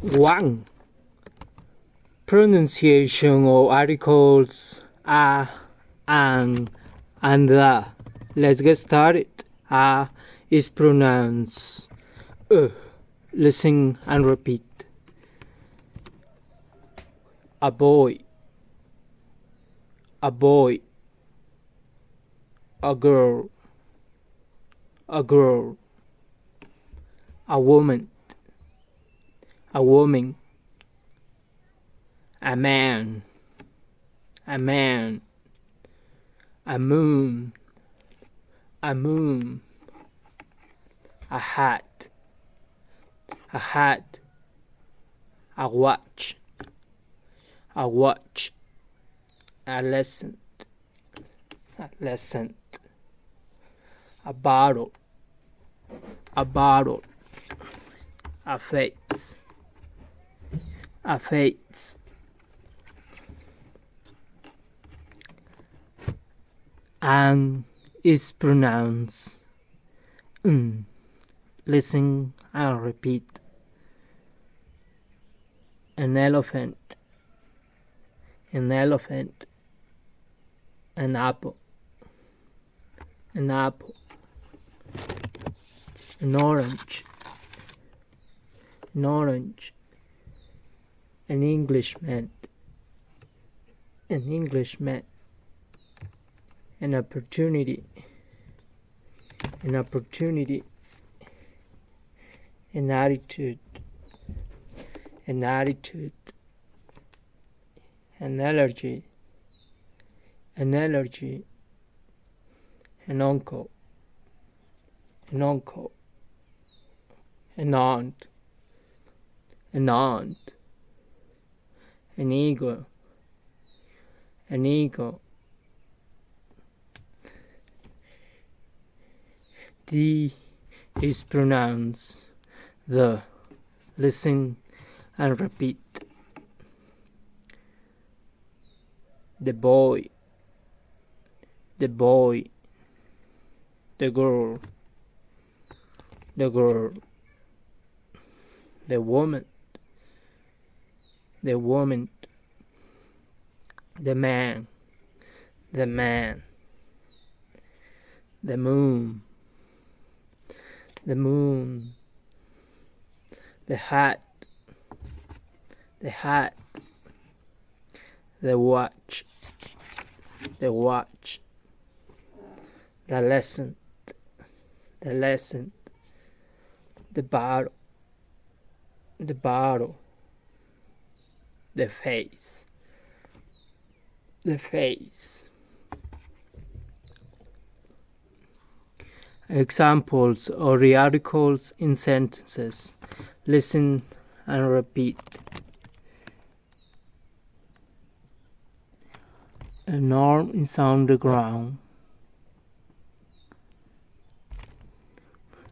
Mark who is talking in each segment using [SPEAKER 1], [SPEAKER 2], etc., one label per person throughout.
[SPEAKER 1] 1. Pronunciation of articles a, and the. Let's get started. A is pronounced Listen and repeat. A boy, a boy. A girl, a girl. A woman, a woman. A man, a man. A moon, a moon. A hat, a hat. A watch, a watch. A lesson, a lesson. A bottle, a bottle. A face, a face. And is pronounced Listen and repeat. An elephant, an elephant. An apple, an apple. An orange, an orange. An Englishman, an Englishman. An opportunity, an opportunity. An attitude, an attitude. An allergy, an allergy. An uncle, an uncle. An aunt, an aunt. An eagle, an eagle. D is pronounced the. Listen and repeat. The boy, the boy. The girl, the girl. The woman, the woman. The man, the man. The moon, the moon. The hat, the hat. The watch, the watch. The lesson, the lesson. The bottle, the bottle. The face, the face. Examples of the articles in sentences. Listen and repeat. An arm is on the ground.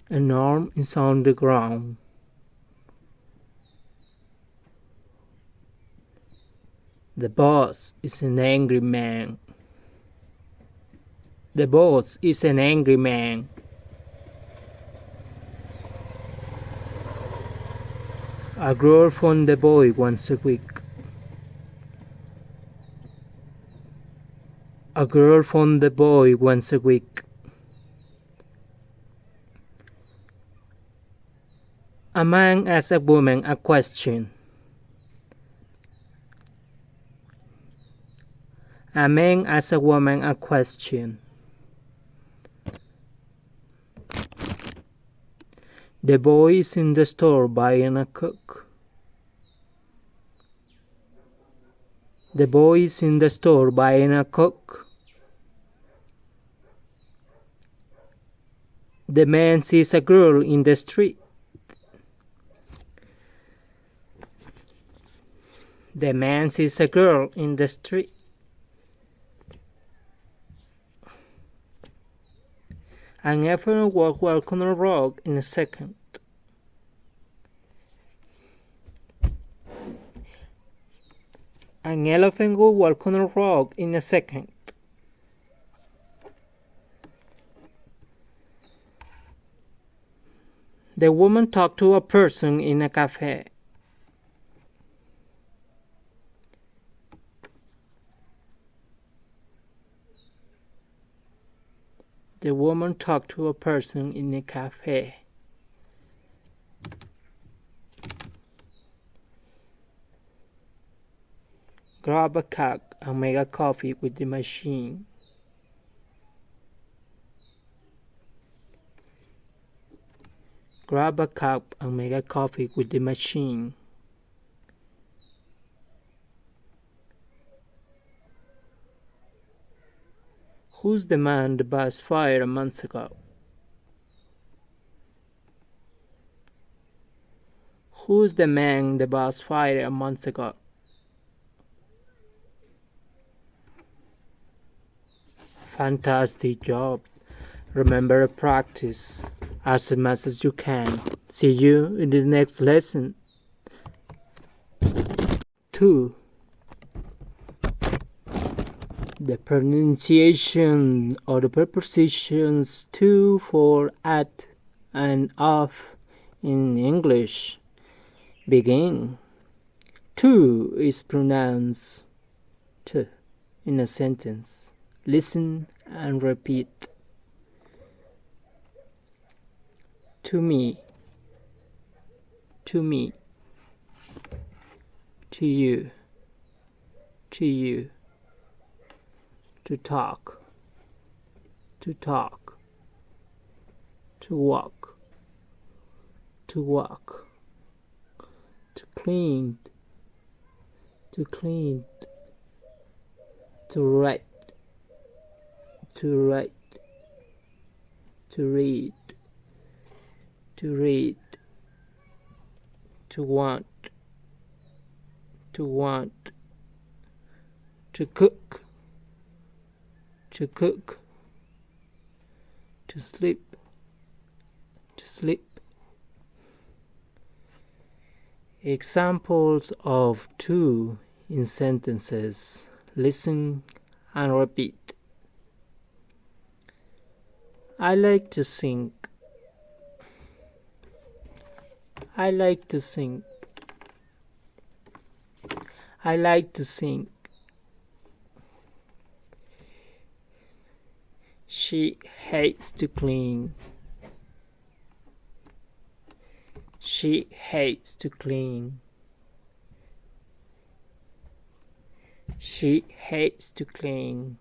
[SPEAKER 1] An arm is on the ground. The boss is an angry man. The boss is an angry man. A girl phone the boy once a week. A girl phone the boy once a week. A man asks a woman a question. A man asks a woman a question. The boy is in the store buying a coke. The boy is in the store buying a coke. The man sees a girl in the street. The man sees a girl in the street. An elephant walk on a rock in a second. An elephant will walk on a rock in a second. The woman talked to a person in a cafe. The woman talked to a person in a cafe. Grab a cup and make a coffee with the machine. Grab a cup and make a coffee with the machine. Who's the man the bus fired a month ago? Who's the man the bus fired a month ago? Fantastic job. Remember to practice as much as you can. See you in the next lesson. 2. The pronunciation of the prepositions to, for, at, and of in English. Begin. To is pronounced t in a sentence. Listen and repeat. To me, to me, to you, to you, to talk, to talk, to walk, to walk, to clean, to clean, to write, to write, to read, to read, to want, to want, to cook, to cook, to sleep, to sleep. Examples of to in sentences. Listen and repeat. I like to sing. I like to sing. I like to sing. She hates to clean. She hates to clean. She hates to clean.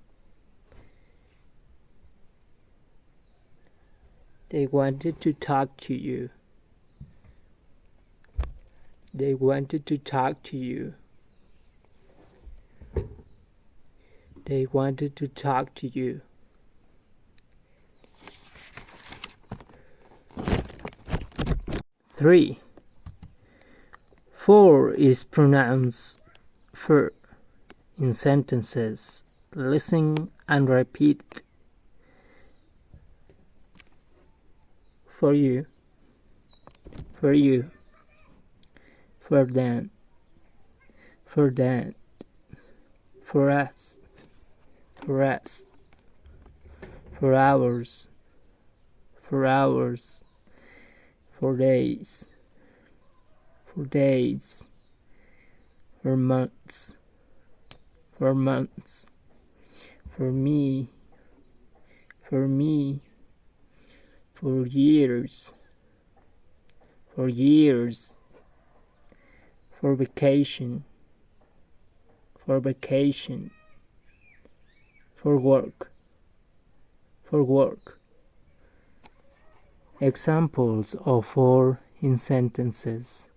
[SPEAKER 1] They wanted to talk to you. They wanted to talk to you. They wanted to talk to you. Three. For is pronounced for in sentences. Listen and repeat. For you, for you, for them, for that, for us, for us, for hours, for hours, for days, for days, for months, for months, for me, for me, for years, for years, for vacation, for vacation, for work, for work. Examples of for in sentences.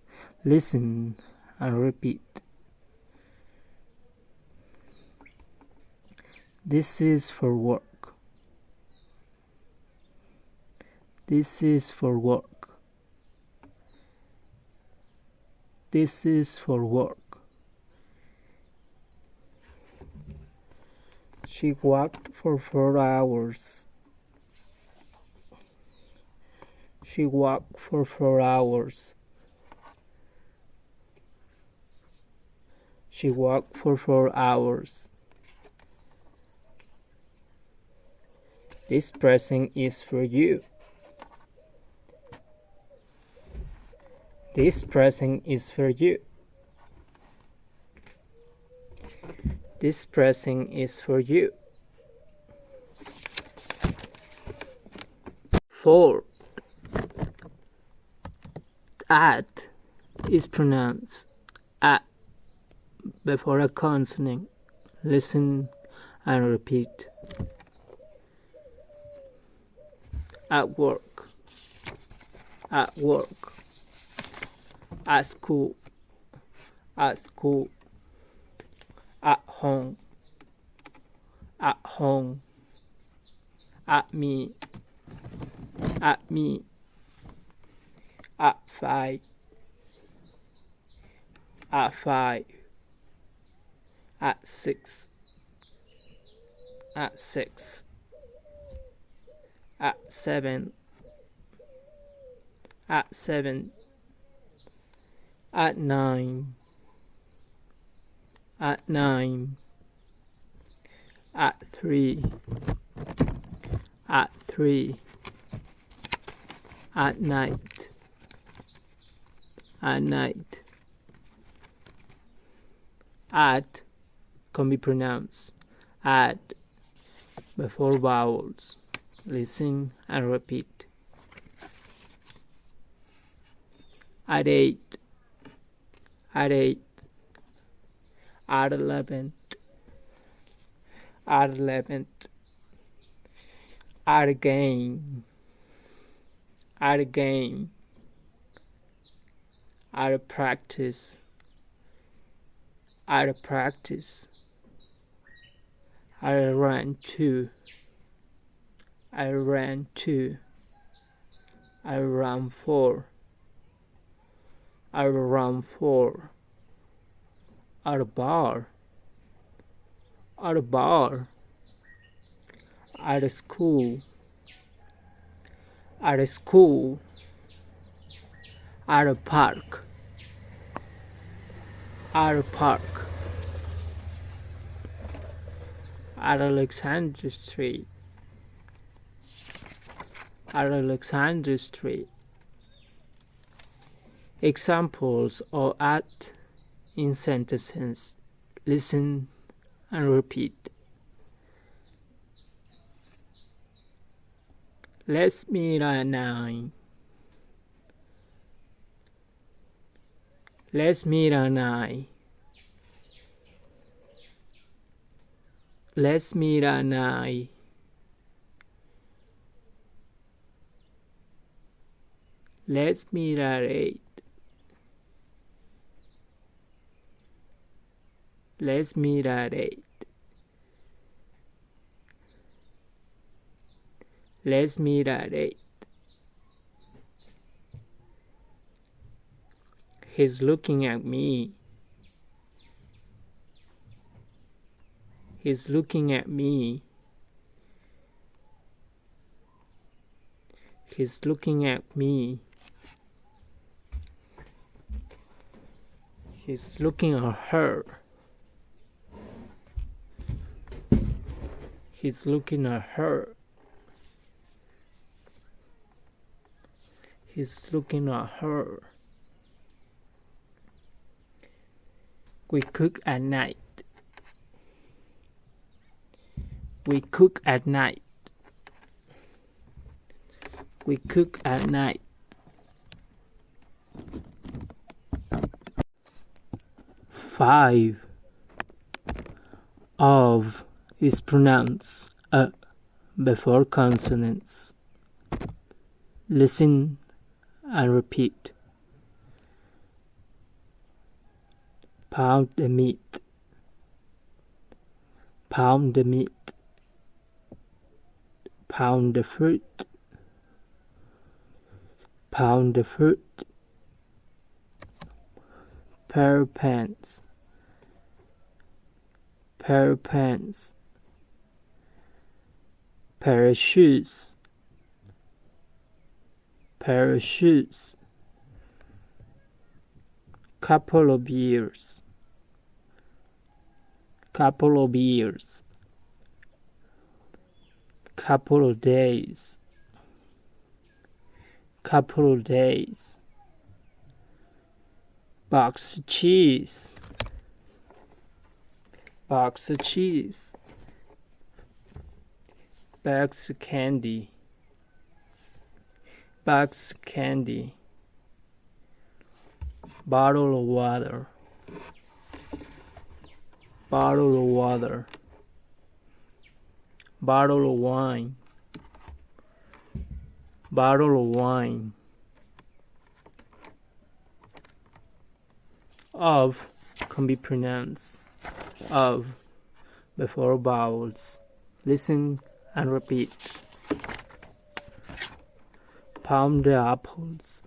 [SPEAKER 1] Listen and repeat. This is for work. This is for work. This is for work. She walked for 4 hours. She walked for 4 hours. She walked for 4 hours. This present is for you. This present is for you. This present is for you. For. At is pronounced at before a consonant. Listen and repeat. At work. At work. At school. At school. At home. At home. At me. At me. At 5. At 5. At 6. At 6. At 7. At 7. At 9. At 9. At 3. At 3. At night. At night. At can be pronounced at before vowels. Listen and repeat. At 8. At 8. At 11. At 11. At again. At again. At practice. At practice. I ran to. I ran to. I ran for. I ran for. At a bar. At a bar. At a school. At a school. At a park. At a park. At Alexander Street. At Alexander Street. Examples of at in sentences. Listen and repeat. Let's meet at 9. Let's meet at 9. Let's meet at 9. Let's meet at 8. Let's meet at 8. Let's meet at 8. He's looking at me. He's looking at me. He's looking at me. He's looking at her. He's looking at her. He's looking at her. We cook at night. We cook at night. We cook at night. Five. Of is pronounced before consonants. Listen and repeat. Pound the meat. Pound the meat. Pound the fruit. Pound the fruit. Pair of pants. Pair of pants. Pair of shoes. Pair of shoes. Couple of years. Couple of years. Couple of days. Couple of days. Box of cheese. Box of cheese. Bags of candy. box candy, bottle of water, bottle of water, bottle of wine, bottle of wine. Of can be pronounced of before vowels. Listen and repeat. Pound the apples,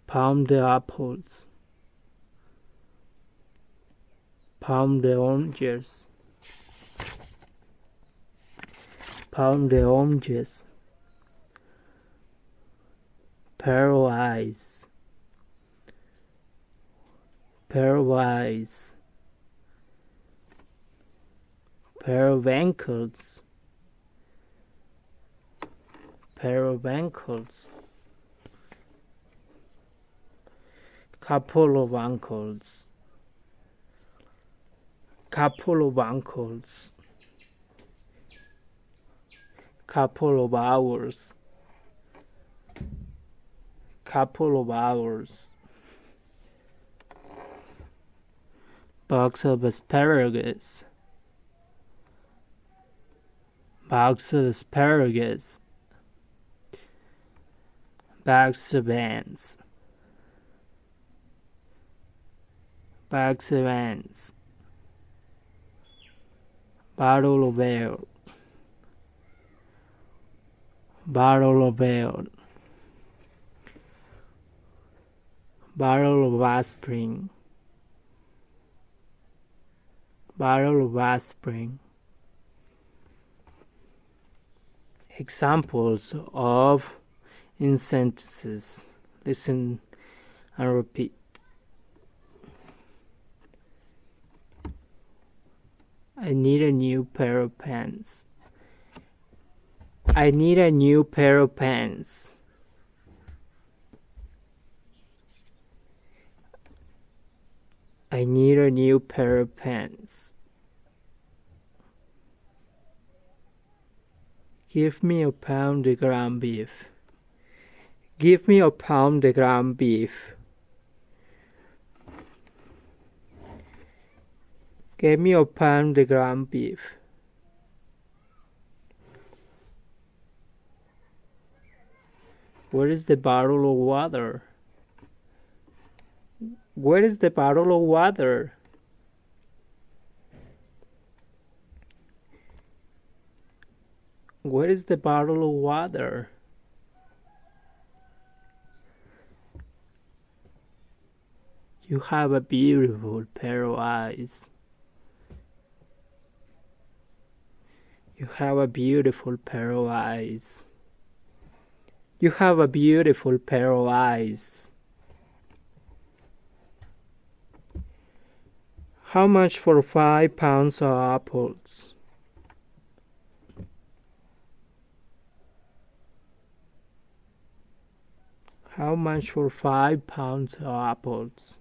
[SPEAKER 1] pound the apples, pound the oranges, pound the oranges. Pair of eyes, pair of eyes, pair of ankles, pair of ankles, couple of uncles, couple of uncles, couple of hours, couple of hours. Box of asparagus, box of asparagus, box of ants, box of ants, bottle of ale, bottle of ale, bottle of aspirin, bottle of aspirin. Examples of in sentences. Listen and repeat. I need a new pair of pants. I need a new pair of pants. I need a new pair of pants. Give me a pound of ground beef. Give me a pound of ground beef. Give me a pound of ground beef. Where is the bottle of water? Where is the bottle of water? Where is the bottle of water? You have a beautiful pair of eyes. You have a beautiful pair of eyes. You have a beautiful pair of eyes. How much for 5 pounds of apples? How much for 5 pounds of apples?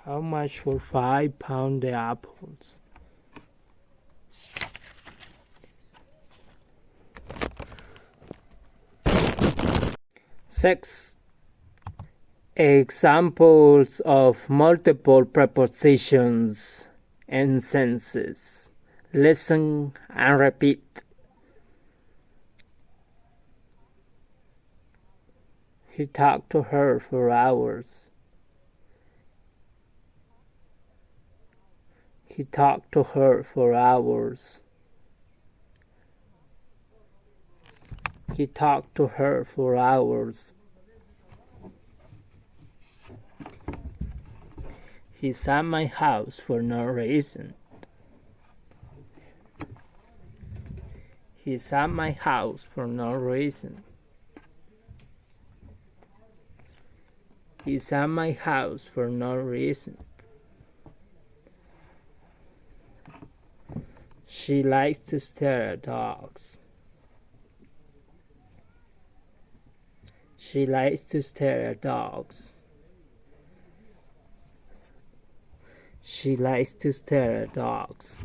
[SPEAKER 1] How much for 5 pounds of apples? Six. Examples of multiple prepositions and sentences. Listen and repeat. He talked to her for hours. He talked to her for hours. He talked to her for hours. He's at my house for no reason. He's at my house for no reason. He's at my house for no reason. She likes to stare at dogs. She likes to stare at dogs. She likes to stare at dogs.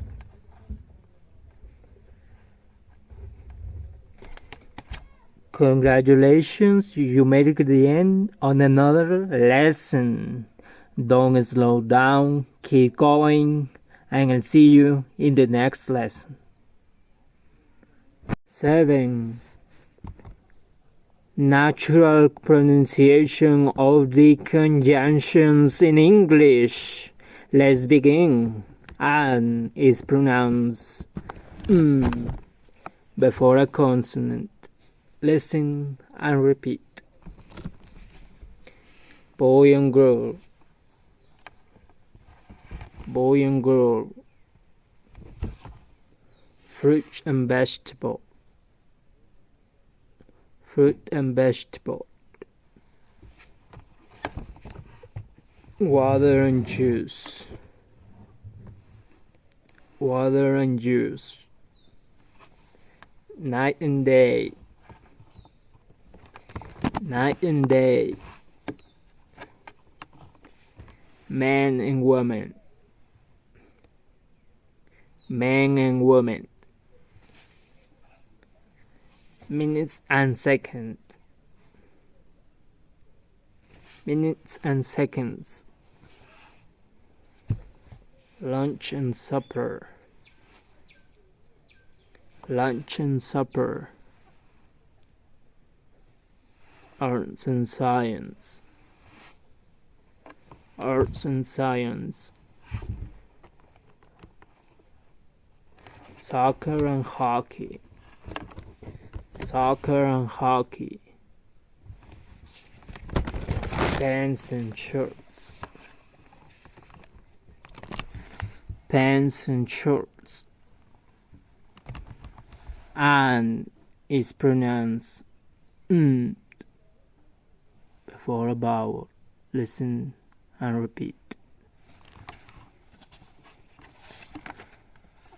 [SPEAKER 1] Congratulations, you made it to the end on another lesson. Don't slow down, keep going, and I'll see you in the next lesson. 7. Natural pronunciation of the conjunctions in English. Let's begin. An is pronounced before a consonant. Listen and repeat. Boy and girl. Boy and girl. Fruit and vegetable. Fruit and vegetable. Water and juice. Water and juice. Night and day. Night and day. Man and woman. Man and woman. Minutes and seconds. Minutes and seconds. Lunch and supper. Lunch and supper. Arts and science. Arts and science. Soccer and hockey. Soccer and hockey. Pants and shirts. Pants and shorts. And is pronounced before a vowel. Listen and repeat.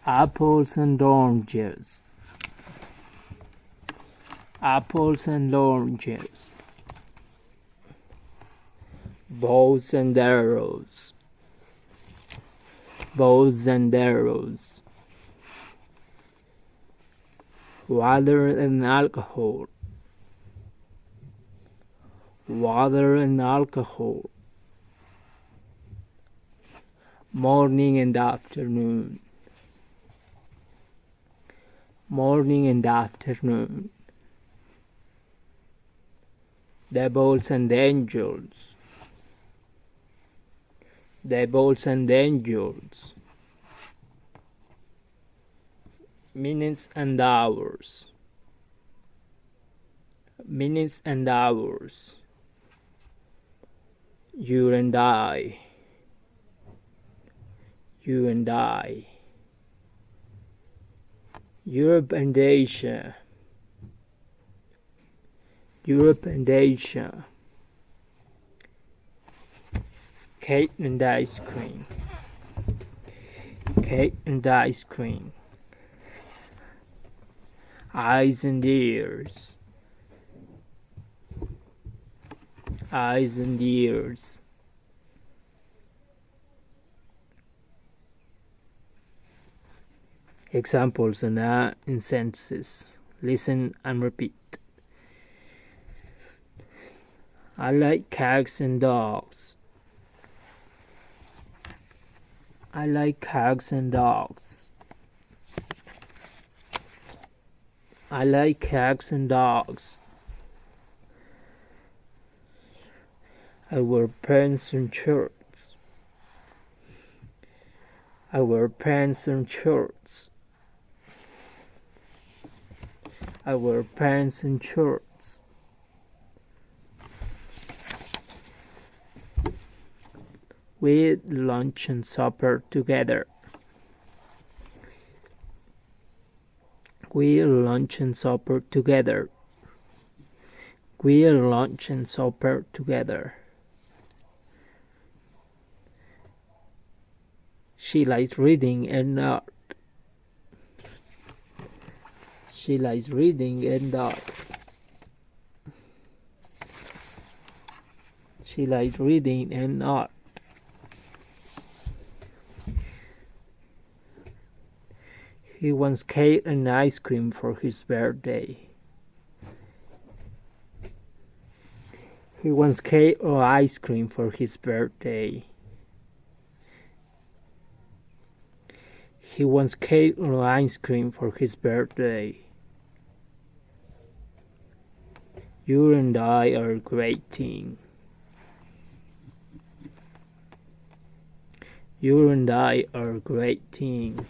[SPEAKER 1] Apples and oranges. Apples and oranges. Bows and arrows. Bows and arrows. Water and alcohol. Water and alcohol. Morning and afternoon. Morning and afternoon. Devils and angels. Devils and angels. Minutes and hours. Minutes and hours. You and I. You and I. Europe and Asia. Europe and Asia. Cake and ice cream. Cake and ice cream. Eyes and ears. Eyes and ears. Examples in sentences. Listen and repeat. I like cats and dogs. I like cats and dogs. I like cats and dogs. I wear pants and shirts. I wear pants and shirts. I wear pants and shorts. We eat lunch and supper together. We eat lunch and supper together. We eat lunch and supper together. She likes reading and art. She likes reading and art. She likes reading and art. He wants cake and ice cream for his birthday. He wants cake or ice cream for his birthday. He wants cake or ice cream for his birthday. You and I are a great team. You and I are a great team.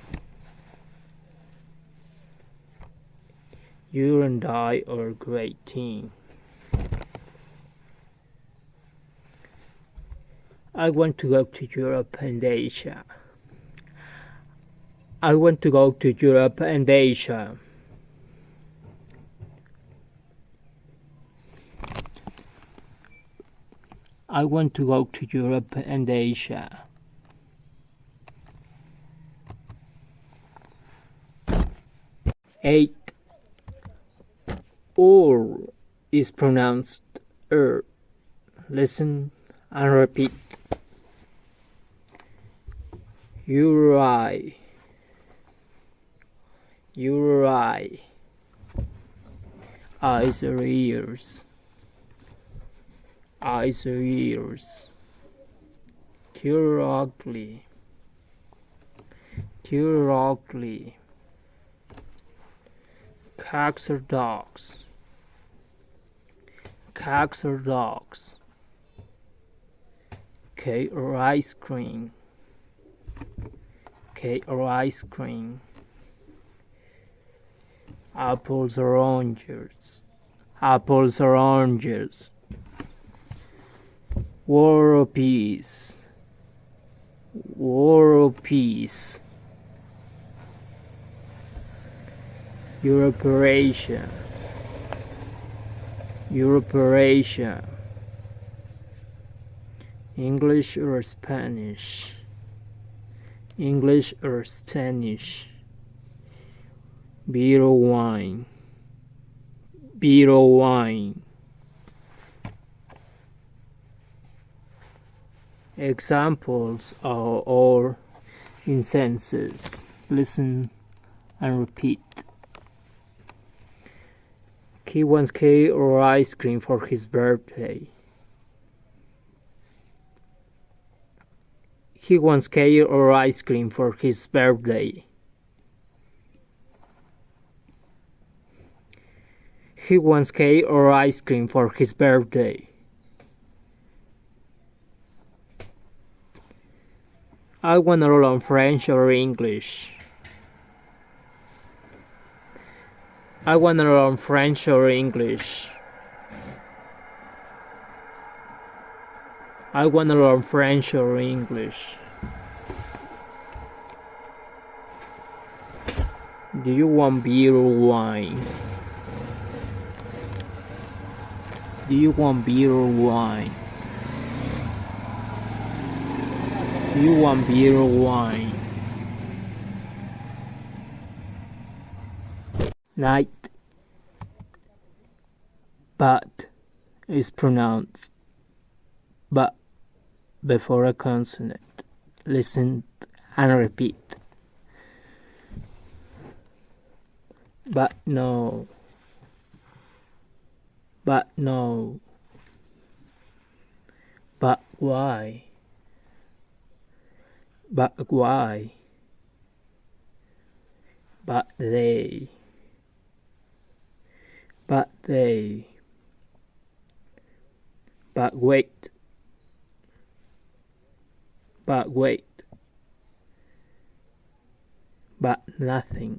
[SPEAKER 1] You and I are a great team. I want to go to Europe and Asia. I want to go to Europe and Asia. I want to go to Europe and Asia. Eight. Or is pronounced Listen and repeat. You're right. You're right. Eyes or ears. Eyes or ears. You're ugly. You're ugly. Cats or dogs. Cats or dogs. Cake or ice cream. Cake or ice cream. Apples or oranges. Apples or oranges. War or peace. War or peace. Your operation. Your operation. English or Spanish. English or Spanish. Beer or wine. Beer or wine. Examples are all in sentences. Listen and repeat. He wants cake or ice cream for his birthday. He wants cake or ice cream for his birthday. He wants cake or ice cream for his birthday. I want to learn French or English. I want to learn French or English. I want to learn French or English. Do you want beer or wine? Do you want beer or wine? Do you want beer or wine? Night. But is pronounced but before a consonant. Listen and repeat. But no. But no. But why? But why? But they. But they. But wait. But wait. But nothing.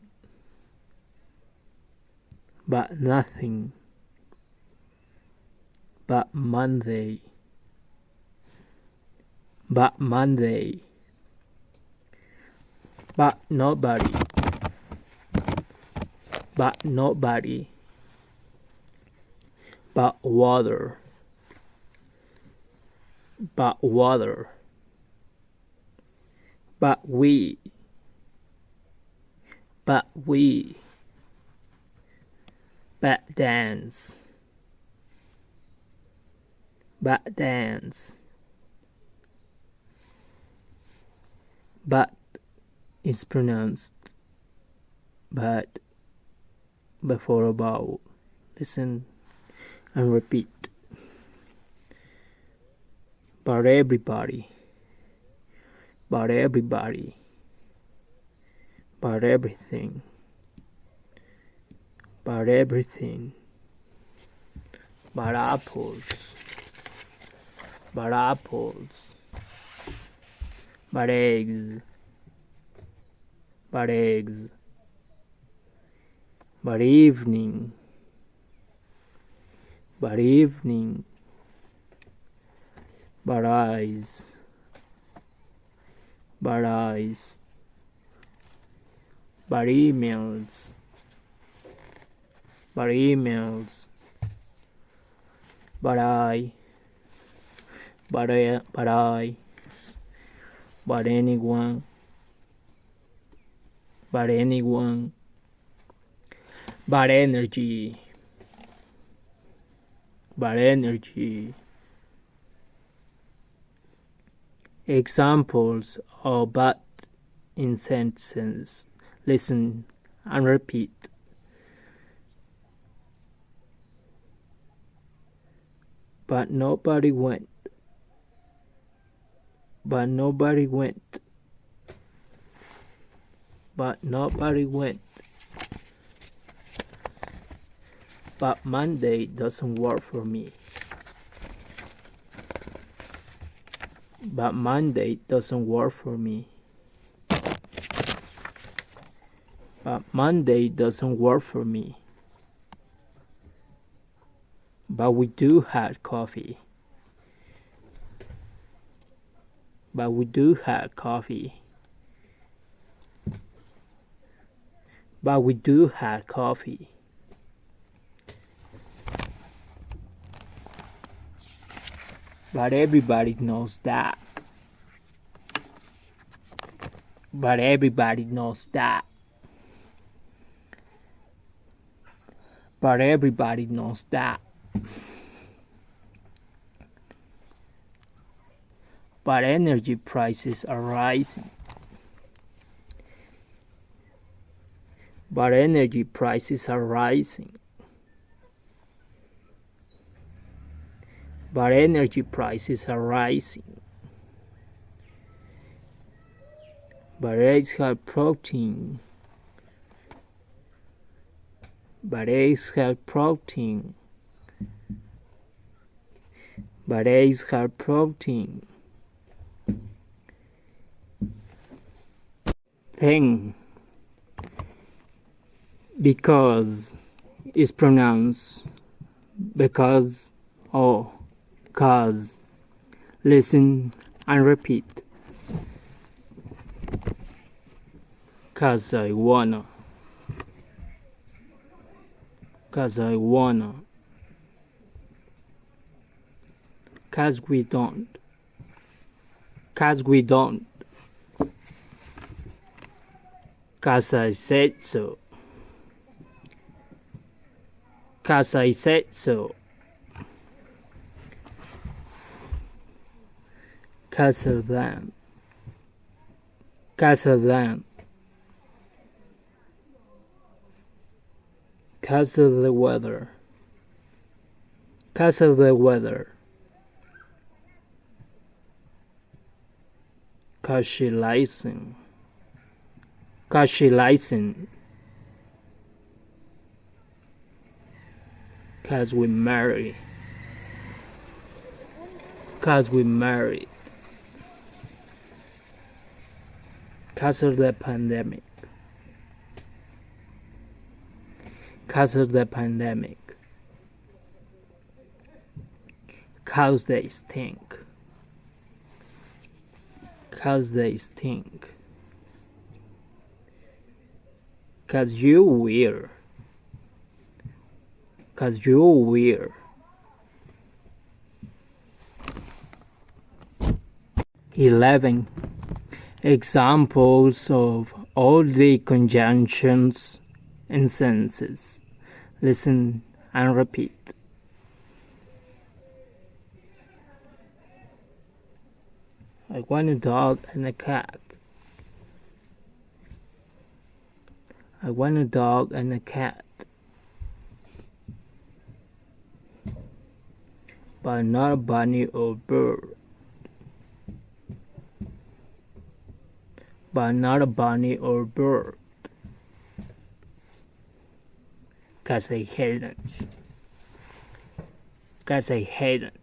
[SPEAKER 1] But nothing. But Monday. But Monday. But nobody. But nobody. But water. But water. But we. But we. But dance. But dance. But is pronounced but before a vowel. Listen and repeat. but everybody, but everybody, but everything, but everything, but apples, but apples, but eggs, but eggs, but evening, but evening, but eyes, but eyes, but emails, but emails, but I, but anyone, but anyone, but energy, but energy. Examples of but in sentences. Listen and repeat. But nobody went. But nobody went. But nobody went. But Monday doesn't work for me. But Monday doesn't work for me. But Monday doesn't work for me. But we do have coffee. But we do have coffee. But we do have coffee. But everybody knows that. But everybody knows that. But everybody knows that. But energy prices are rising. But energy prices are rising. But energy prices are rising. But eggs have protein. But eggs have protein. But eggs have protein. Thing. Because is pronounced because or cause. Listen and repeat. Cause I wanna. Cause I wanna. Cause we don't. Cause we don't. Cause I said so. Cause I said so. Cause of them. Cause of them. Cause of the weather. Cause of the weather. Cause she license. Cause she license. Cause we marry. Cause we marry. Cause of the pandemic. Cause of the pandemic. Cause they stink. Cause they stink. Cause you weird. Cause you weird. 11. Examples of all the conjunctions and sentences. Listen and repeat. I want a dog and a cat. I want a dog and a cat. But not a bunny or bird. but not a bunny or bird, 'cause I hate it. 'Cause I hate it.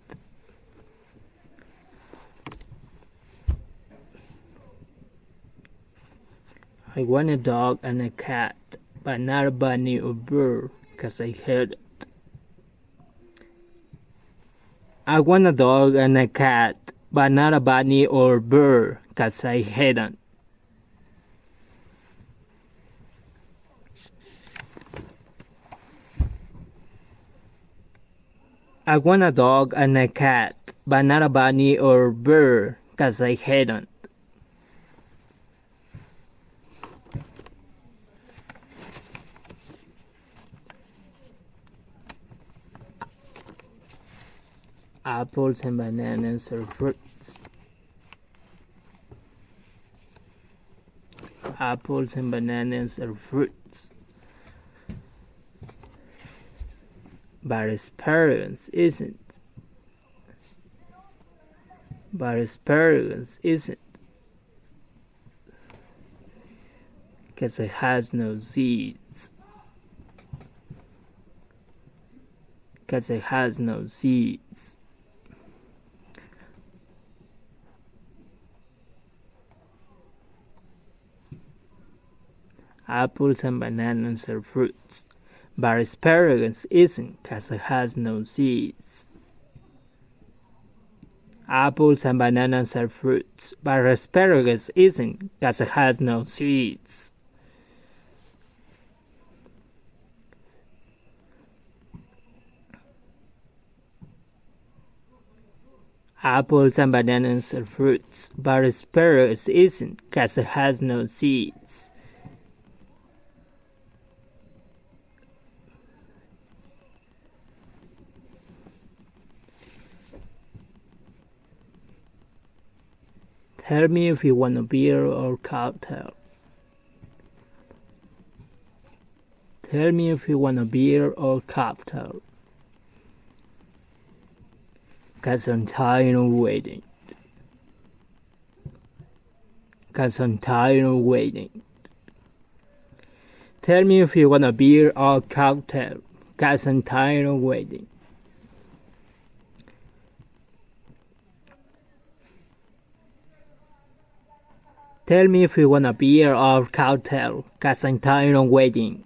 [SPEAKER 1] I want a dog and a cat, but not a bunny or bird, 'cause I hate it. I want a dog and a cat, but not a bunny or bird, 'cause I hate it. I want a dog and a cat, but not a bunny or bird, 'cause I hate it. Apples and bananas are fruits. Apples and bananas are fruits. But asparagus isn't. But asparagus isn't. 'Cause it has no seeds. 'Cause it has no seeds. Apples and bananas are fruits, but asparagus isn't, 'cause it has no seeds. Apples and bananas are fruits, but asparagus isn't, 'cause it has no seeds. Apples and bananas are fruits, but asparagus isn't, 'cause it has no seeds. Tell me if you want a beer or cocktail. Tell me if you want a beer or cocktail. 'Cause I'm tired of waiting. 'Cause I'm tired of waiting. Tell me if you want a beer or cocktail. 'Cause I'm tired of waiting. Tell me if you want a beer or cocktail, 'cause I'm tired of waiting.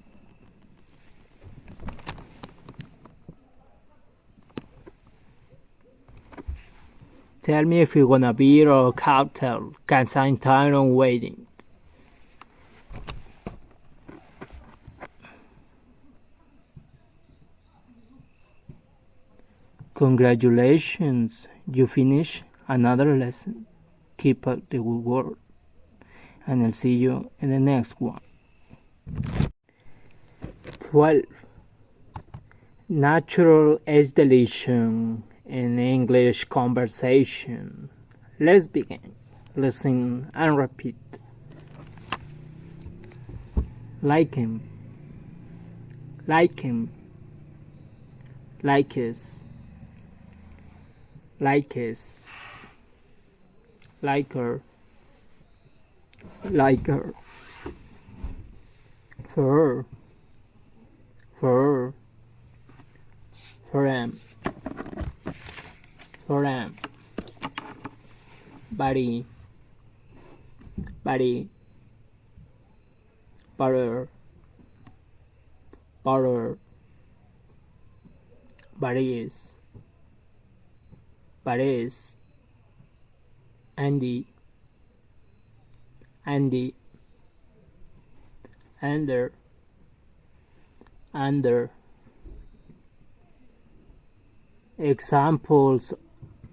[SPEAKER 1] Tell me if you want a beer or cocktail, 'cause I'm tired of waiting. Congratulations, you finished another lesson. Keep up the good work, and I'll see you in the next one. 12. Natural age deletion in English conversation. Let's begin. Listen and repeat. Like him. Like him. Like his. Like his. Like her. Like her. For her. For her. For him. For him. Buddy. Buddy. Butter. Butter. Buddies. Buddies. Andy. Andy. Under. Under. Examples: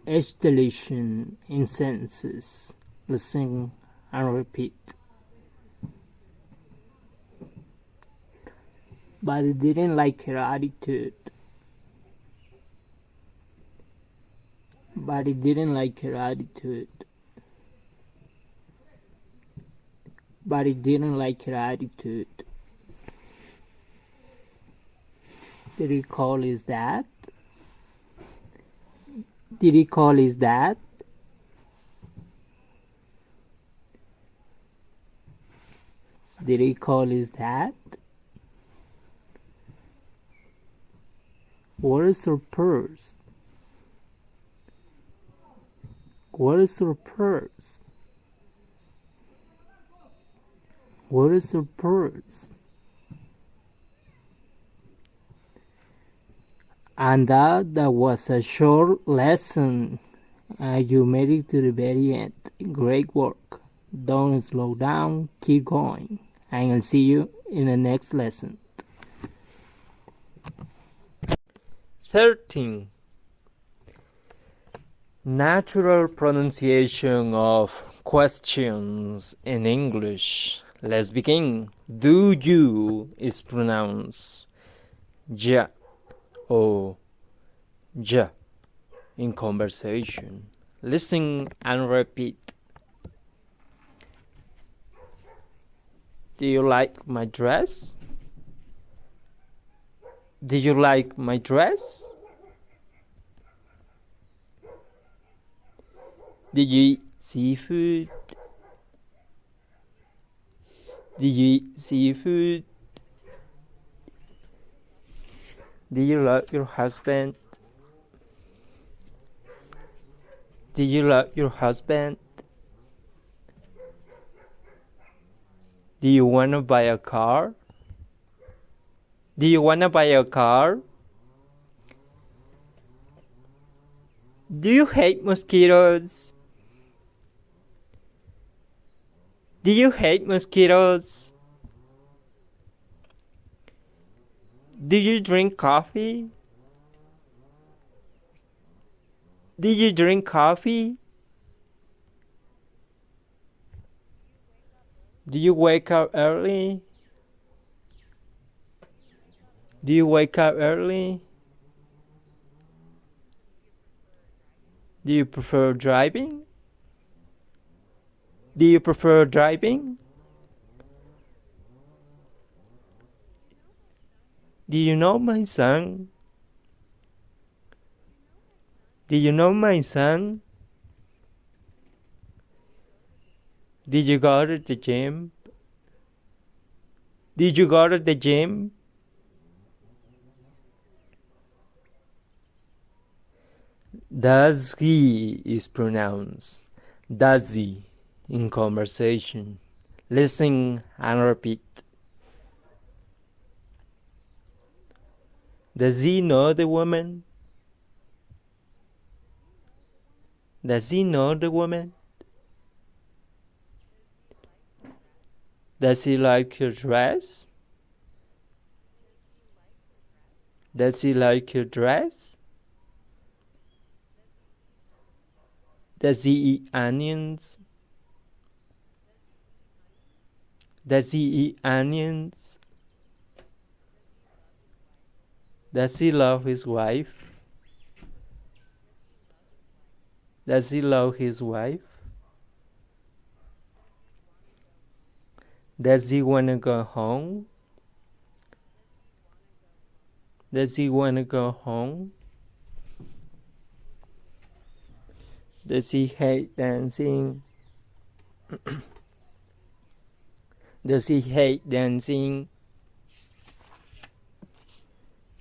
[SPEAKER 1] age deletion in sentences. Listen and repeat. But I didn't like her attitude. But I didn't like her attitude. But I didn't like her attitude. Did he call his dad? Did he call his dad? Did he call his dad? Where is her purse? Where is her purse? Where is her purse? And that was a short lesson. You made it to the very end. Great work. Don't slow down. Keep going. And I'll see you in the next lesson. 13. Natural pronunciation of questions in English. Let's begin. Do you is pronounced ja or ja in conversation. Listen and repeat. Do you like my dress? Do you like my dress? Do you eat seafood? Do you eat seafood? Do you love your husband? Do you love your husband? Do you want to buy a car? Do you want to buy a car? Do you hate mosquitoes? Do you hate mosquitoes? Do you drink coffee? Do you drink coffee? Do you wake up early? Do you wake up early? Do you prefer driving? Do you prefer driving? Do you know my son? Do you know my son? Did you go to the gym? Did you go to the gym? Does he is pronounced does he in conversation. Listen and repeat. Does he know the woman? Does he know the woman? Does he like your dress? Does he like your dress? Does he eat onions? Does he eat onions? Does he love his wife? Does he love his wife? Does he want to go home? Does he want to go home? Does he hate dancing? Does he hate dancing?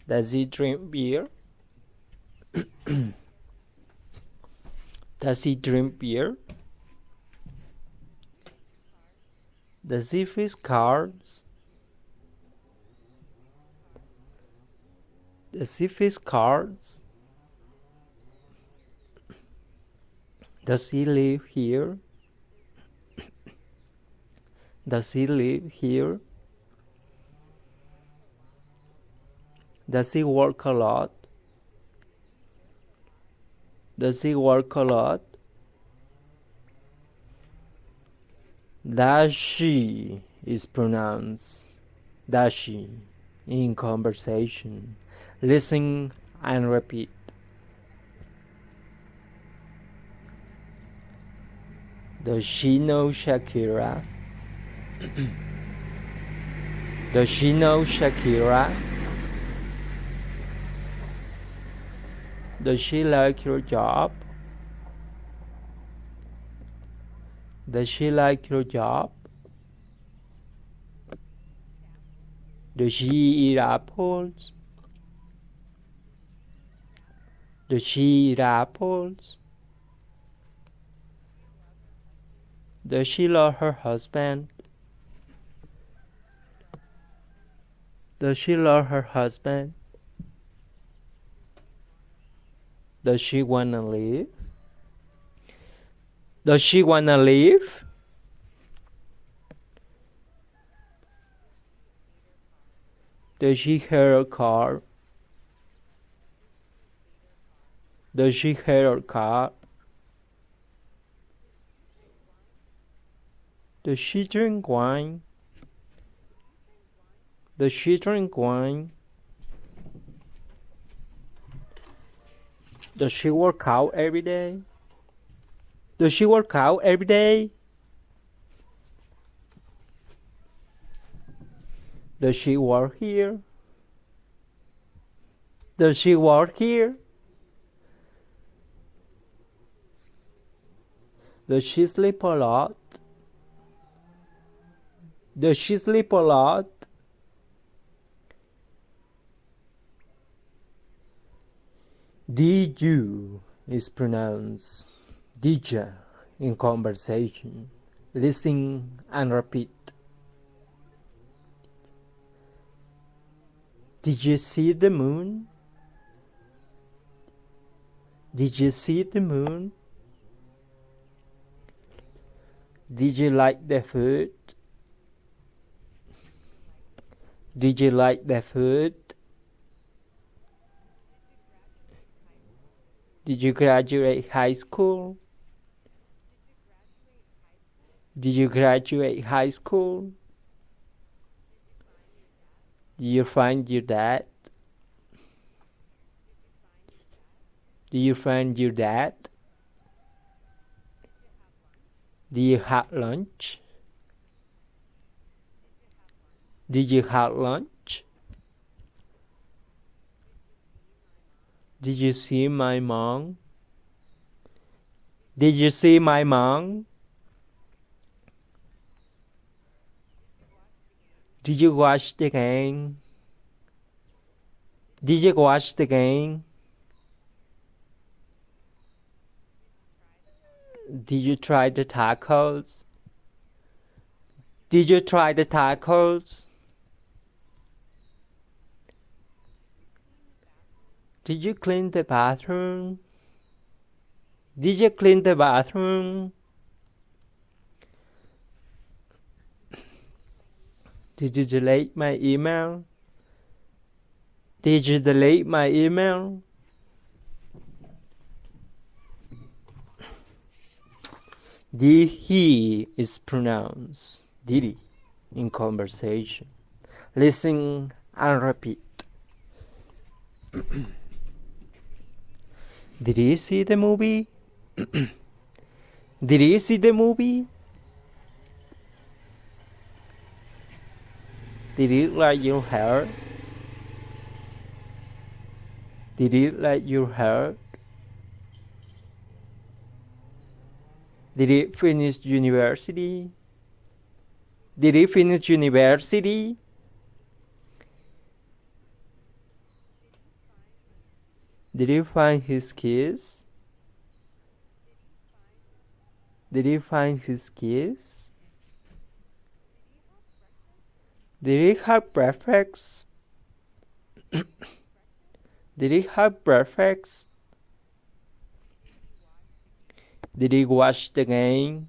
[SPEAKER 1] Does he drink beer? Does he drink beer? Does he fish cards? Does he fish cards? Does he live here? Does he live here? Does he work a lot? Does he work a lot? Does she is pronounced does she in conversation. Listen and repeat. Does she know Shakira? Does she know Shakira? Does she like your job? Does she like your job? Does she eat apples? Does she eat apples? Does she love her husband? Does she love her husband? Does she wanna live? Does she wanna live? Does she hate her car? Does she hate her car? Does she drink wine? Does she drink wine? Does she work out every day? Does she work out every day? Does she work here? Does she work here? Does she sleep a lot? Does she sleep a lot? Did you is pronounced did ya in conversation. Listen and repeat. Did you see the moon? Did you see the moon? Did you like the food? Did you like the food? Did you graduate high school? Did you graduate high school? Did you find your dad? Did you find your dad? Did you have lunch? Did you have lunch? Did you see my mom? Did you see my mom? Did you watch the game? Did you watch the game? Did you try the tacos? Did you try the tacos? Did you clean the bathroom? Did you clean the bathroom? Did you delete my email? Did you delete my email? Did he is pronounced did in conversation. Listen and repeat. Did you see the movie? Did you see the movie? Did you like your hair? Did you like your hair? Did you finish university? Did you finish university? Did you find his keys? Did you find his keys? Did he have breakfast? Did he have breakfast? Did he watch the game?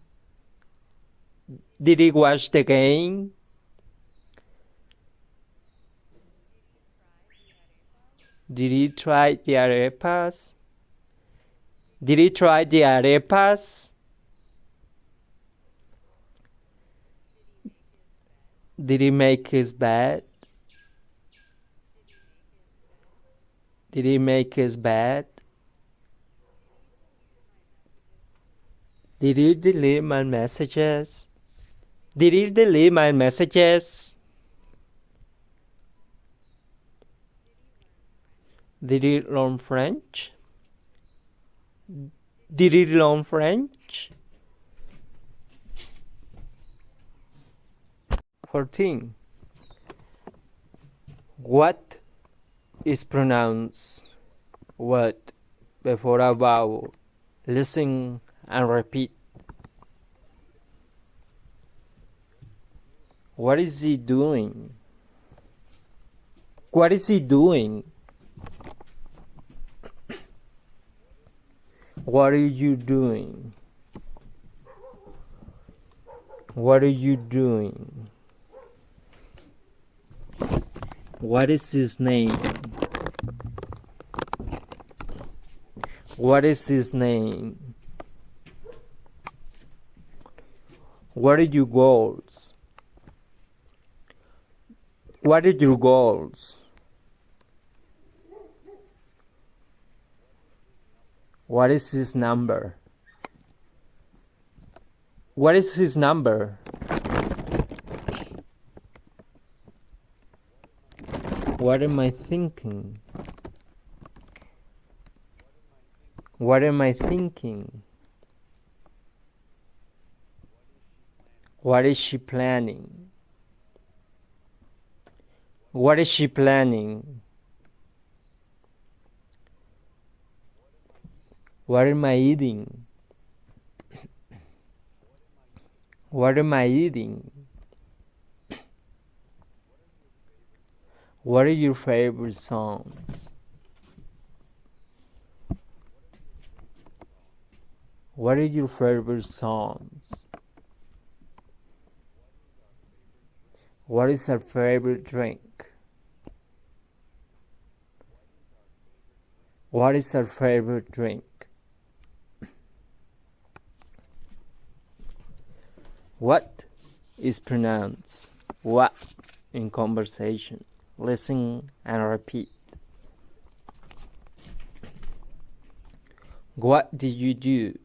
[SPEAKER 1] Did he watch the game? Did he try the arepas? Did he try the arepas? Did he make his bed? Did he make his bed? Did you delete my messages? Did you delete my messages? Did you learn French? Did you learn French? 14. What is pronounced what before a vowel? Listen and repeat. What is he doing? What is he doing? What are you doing? What are you doing? What is his name? What is his name? What are your goals? What are your goals? What is his number? What is his number? What am I thinking? What am I thinking? What is she planning? What is she planning? What am I eating? What am I eating? What are your favorite songs? What are your favorite songs? What is our favorite drink? What is our favorite drink? What is pronounced what in conversation? Listen and repeat. What did you do?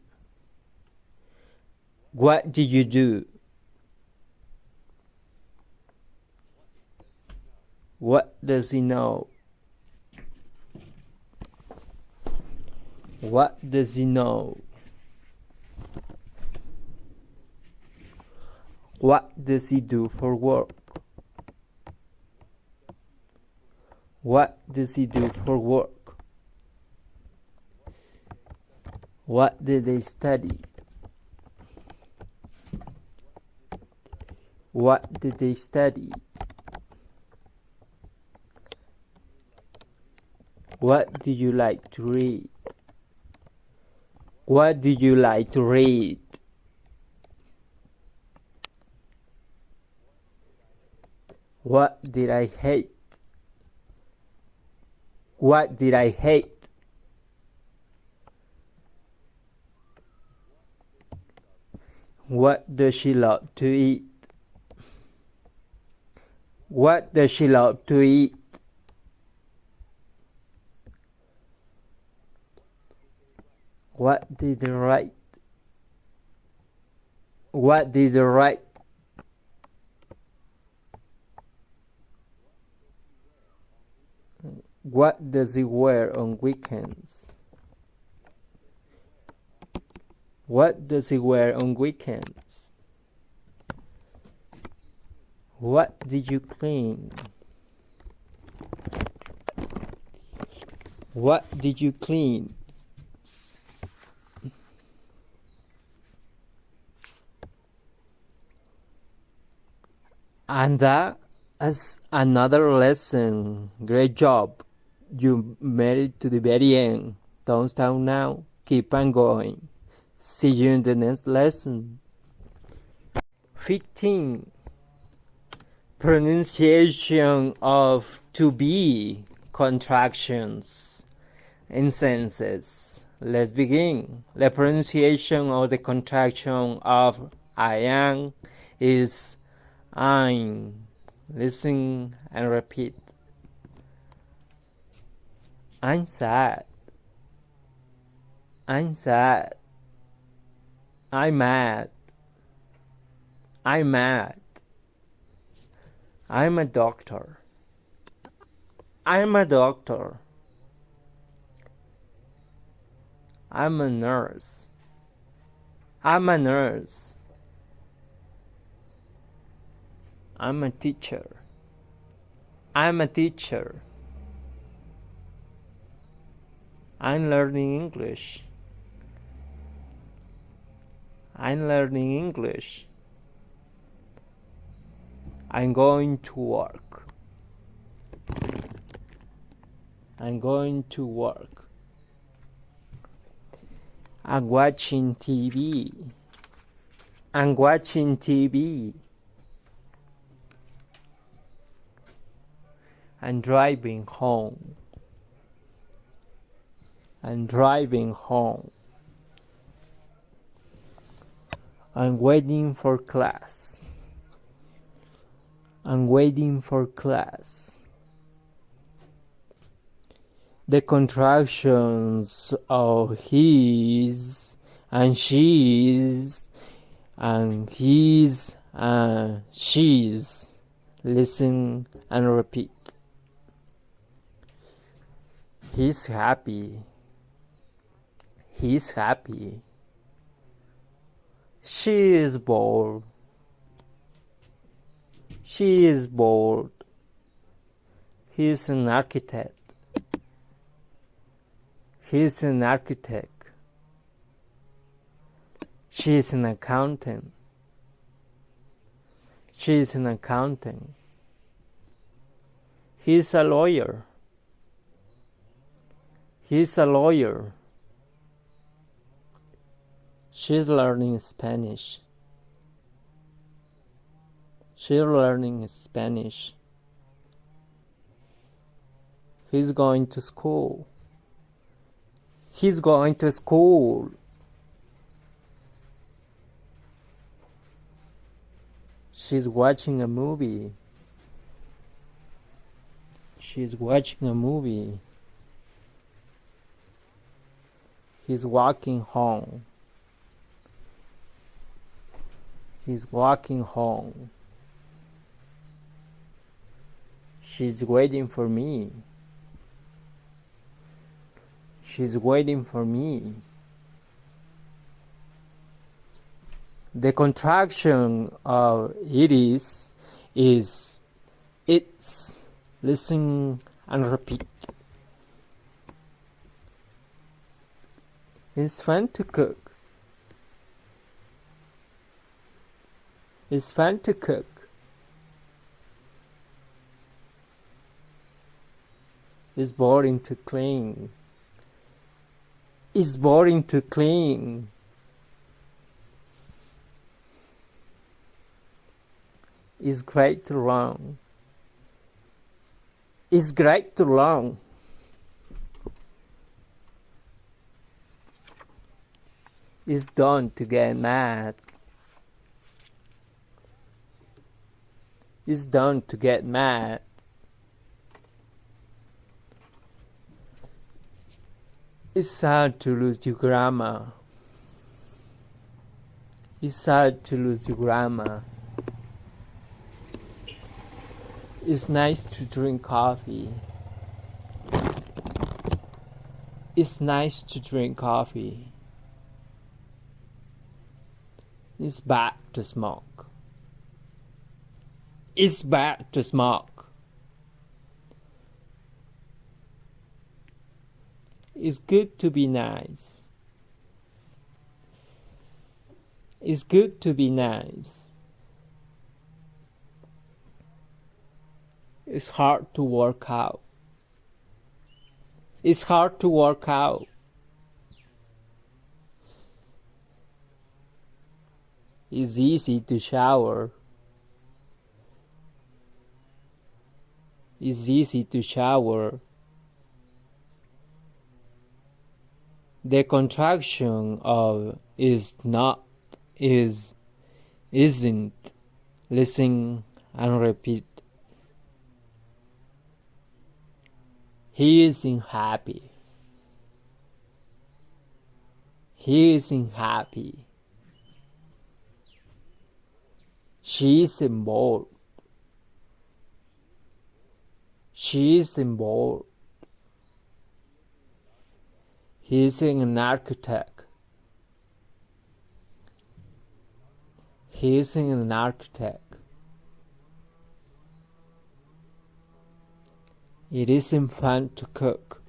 [SPEAKER 1] What did you do? What does he know? What does he know? What does he do for work? What does he do for work? What did they study? What did they study? What do you like to read? What do you like to read? What did I hate? What did I hate? What does she love to eat? What does she love to eat? What did they write? What did they write? What does he wear on weekends? What does he wear on weekends? What did you clean? What did you clean? And that is another lesson. Great job. You made it to the very end. Don't stop now. Keep on going. See you in the next lesson. 15. Pronunciation of to be contractions in sentences. Let's begin. The pronunciation of the contraction of I am is I'm. Listen and repeat. I'm sad. I'm sad. I'm mad. I'm mad. I'm a doctor. I'm a doctor. I'm a nurse. I'm a nurse. I'm a teacher. I'm a teacher. I'm learning English. I'm learning English. I'm going to work. I'm going to work. I'm watching TV. I'm watching TV. I'm driving home. I'm driving home. I'm waiting for class. I'm waiting for class. The contractions of his and she's and his and she's. Listen and repeat. He's happy. He's happy. She is bored. She is bored. He's an architect. He's an architect. She's an accountant. She's an accountant. He's a lawyer. He's a lawyer. She's learning Spanish. She's learning Spanish. He's going to school. He's going to school. She's watching a movie. She's watching a movie. He's walking home. He's walking home. She's waiting for me. She's waiting for me. The contraction of it is it's. Listen and repeat. It's fun to cook. It's fun to cook. It's boring to clean. It's boring to clean. It's great to learn. It's great to learn. It's done to get mad. It's done to get mad. It's sad to lose your grammar. It's sad to lose your grammar. It's nice to drink coffee. It's nice to drink coffee. It's bad to smoke. It's bad to smoke. It's good to be nice. It's good to be nice. It's hard to work out. It's hard to work out. It's easy to shower. It's easy to shower. The contraction of is not, is, isn't. Listen and repeat. He isn't happy. He isn't happy. She isn't bored. She isn't bored. He isn't an architect. He isn't an architect. It isn't fun to cook.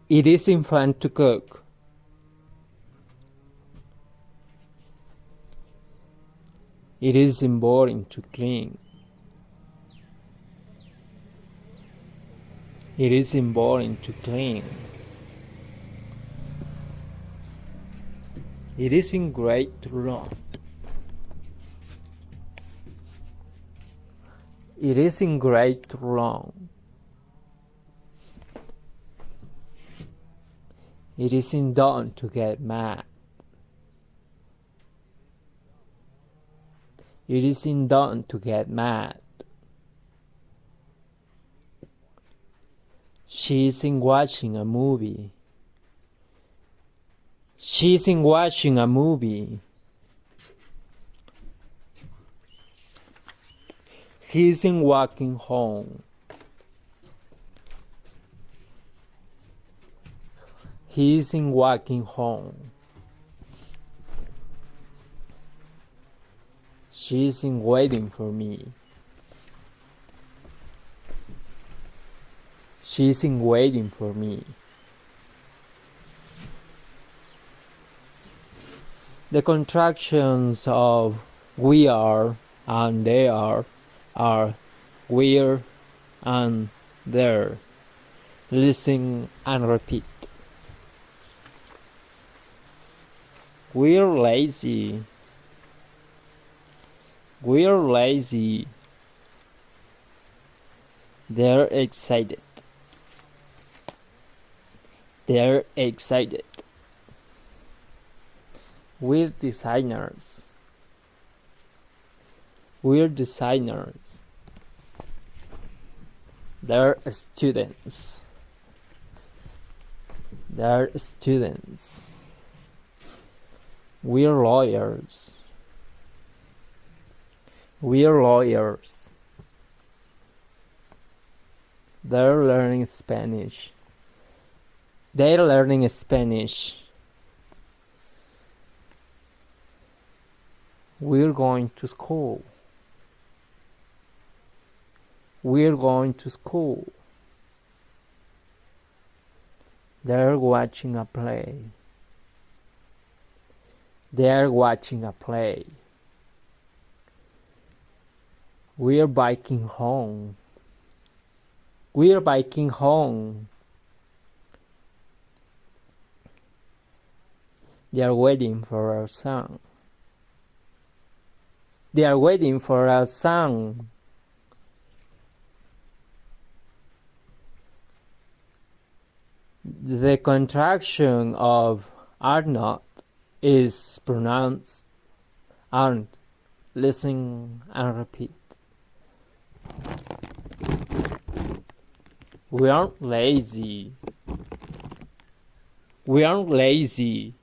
[SPEAKER 1] It isn't fun to cook. It isn't boring to clean. It isn't boring to clean. It isn't great to run. It isn't great to run. It isn't done to get mad. It isn't done to get mad. She isn't watching a movie. She isn't watching a movie. He isn't walking home. He isn't walking home. She isn't waiting for me. She isn't waiting for me. The contractions of we are and they are we're and there. Listen and repeat. We're lazy. We're lazy. They're excited. They're excited. We're designers. We're designers. They're students. They're students. We're lawyers. We're lawyers. They're learning Spanish. They're learning Spanish. We're going to school. We're going to school. They're watching a play. They're watching a play. We're biking home. We're biking home. They're waiting for our son. They're waiting for our son. The contraction of are not is pronounced aren't. Listen and repeat. We aren't lazy. We aren't lazy.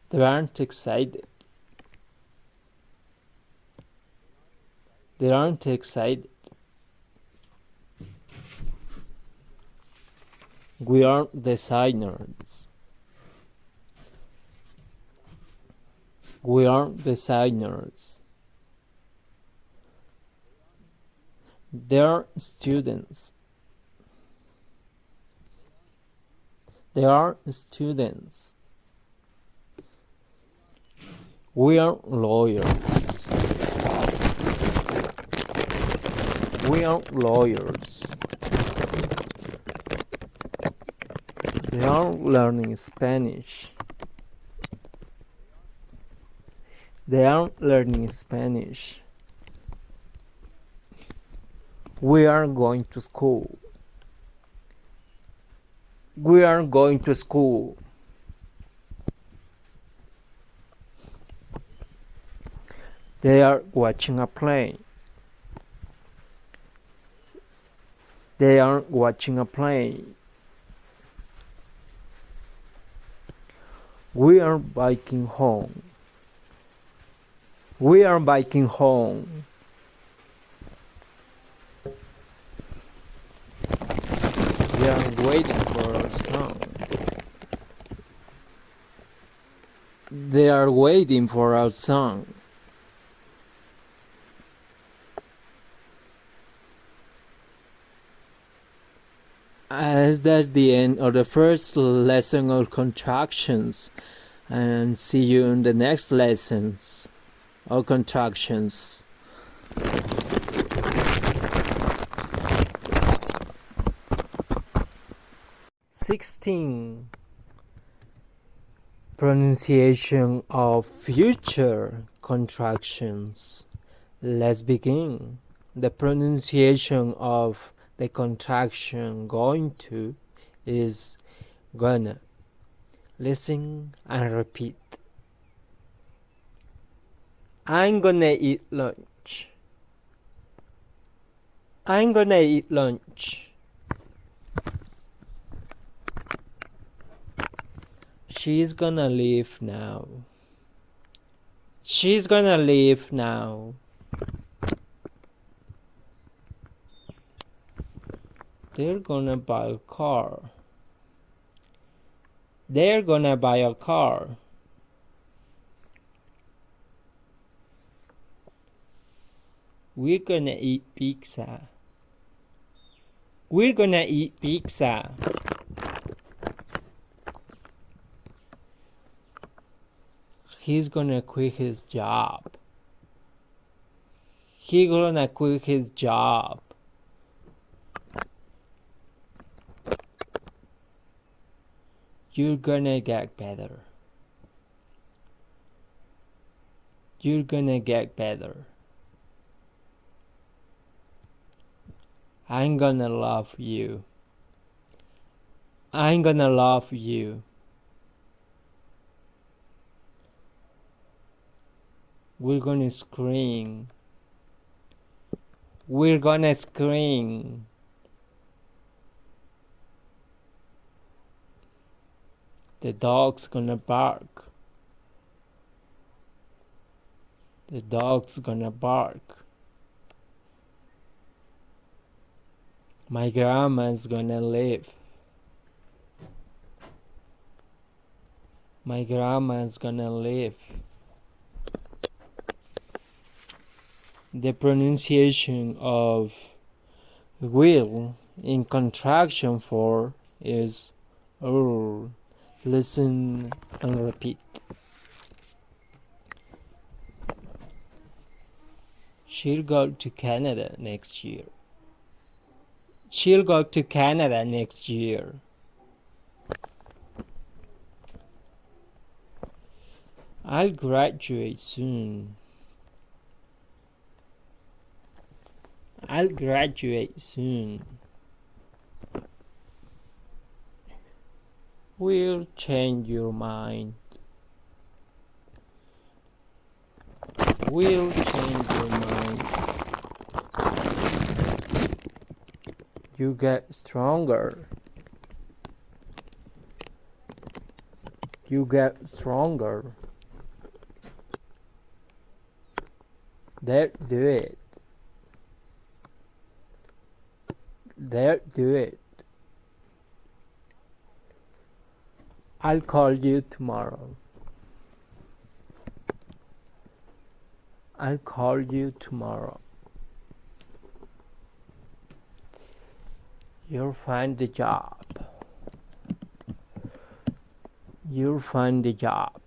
[SPEAKER 1] They aren't excited. They aren't excited. We aren't designers. We aren't designers. They're students. They are students. We aren't lawyers. We aren't lawyers. They aren't learning Spanish. They aren't learning Spanish. We are going to school. We are going to school. They are watching a play. They are watching a play. We are biking home. We are biking home. They are waiting for our son. They are waiting for our son. As that's the end of the first lesson of contractions, and see you in the next lessons of contractions. 16. Pronunciation of future contractions. Let's begin. The pronunciation of the contraction going to is gonna. Listen and repeat. I'm gonna eat lunch. I'm gonna eat lunch. She's gonna leave now. She's gonna leave now. They're gonna buy a car. They're gonna buy a car. We're gonna eat pizza. We're gonna eat pizza. He's gonna quit his job. He's gonna quit his job. You're gonna get better. You're gonna get better. I'm gonna love you. I'm gonna love you. We're gonna scream. We're gonna scream. The dog's gonna bark. The dog's gonna bark. My grandma's gonna live. My grandma's gonna live. The pronunciation of will in contraction for is "ur." Listen and repeat. She'll go to Canada next year. She'll go to Canada next year. I'll graduate soon. I'll graduate soon. We'll change your mind. We'll change your mind. You get stronger. You get stronger. There, do it. There, do it. I'll call you tomorrow. I'll call you tomorrow. You'll find the job. You'll find the job.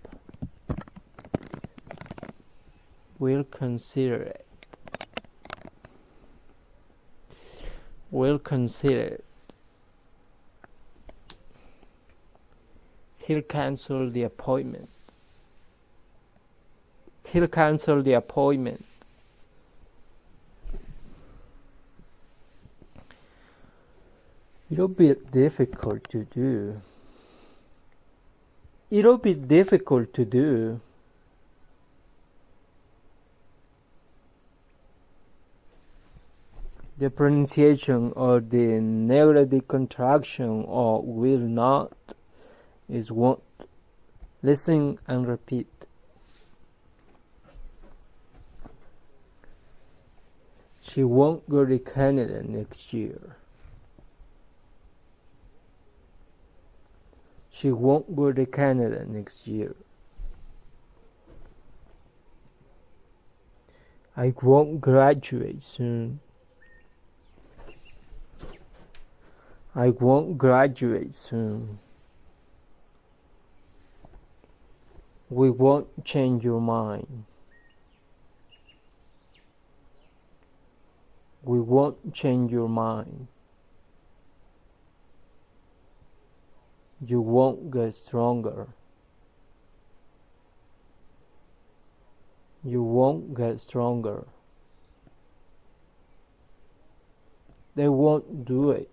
[SPEAKER 1] We'll consider it. We'll consider it. He'll cancel the appointment. He'll cancel the appointment. It'll be difficult to do. It'll be difficult to do. The pronunciation of the negative contraction of will not is won't. Listen and repeat. She won't go to Canada next year. She won't go to Canada next year. I won't graduate soon. I won't graduate soon. We won't change your mind. We won't change your mind. You won't get stronger. You won't get stronger. They won't do it.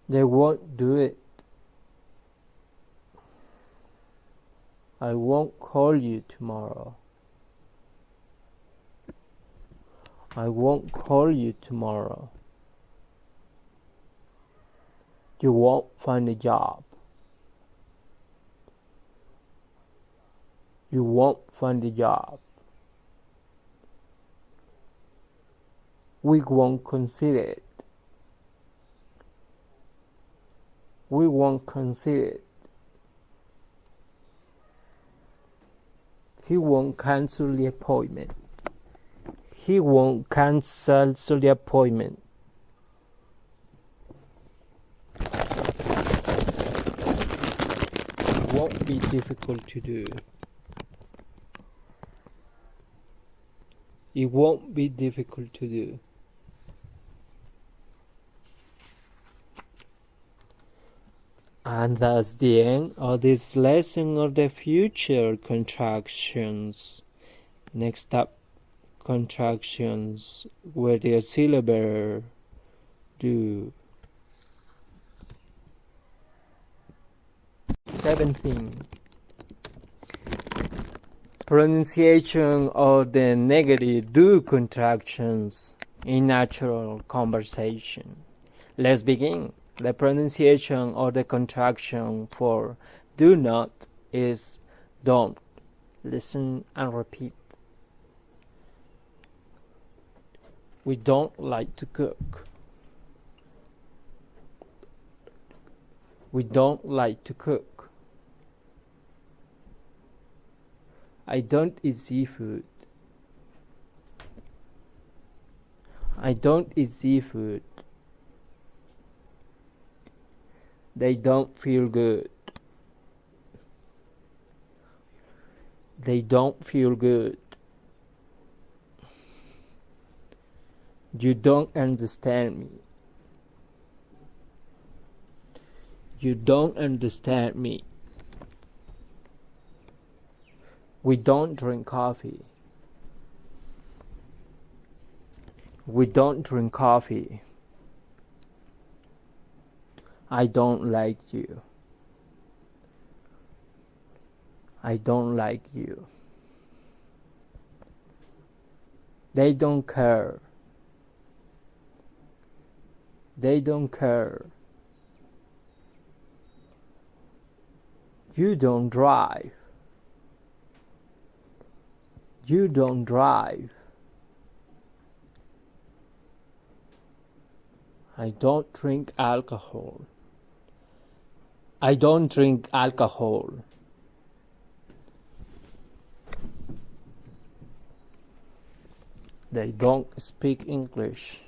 [SPEAKER 1] They won't do it. I won't call you tomorrow. I won't call you tomorrow. You won't find a job. You won't find a job. We won't consider it. We won't consider it. He won't cancel the appointment. He won't cancel the appointment. It won't be difficult to do. It won't be difficult to do. And that's the end of this lesson of the future contractions. Next up, contractions where the syllable do. 17. Pronunciation of the negative do contractions in natural conversation. Let's begin. The pronunciation of the contraction for do not is don't. Listen and repeat. We don't like to cook. We don't like to cook. I don't eat seafood. I don't eat seafood. They don't feel good. They don't feel good. You don't understand me. You don't understand me. We don't drink coffee. We don't drink coffee. I don't like you. I don't like you. They don't care. They don't care. You don't drive. You don't drive. I don't drink alcohol. I don't drink alcohol. They don't speak English.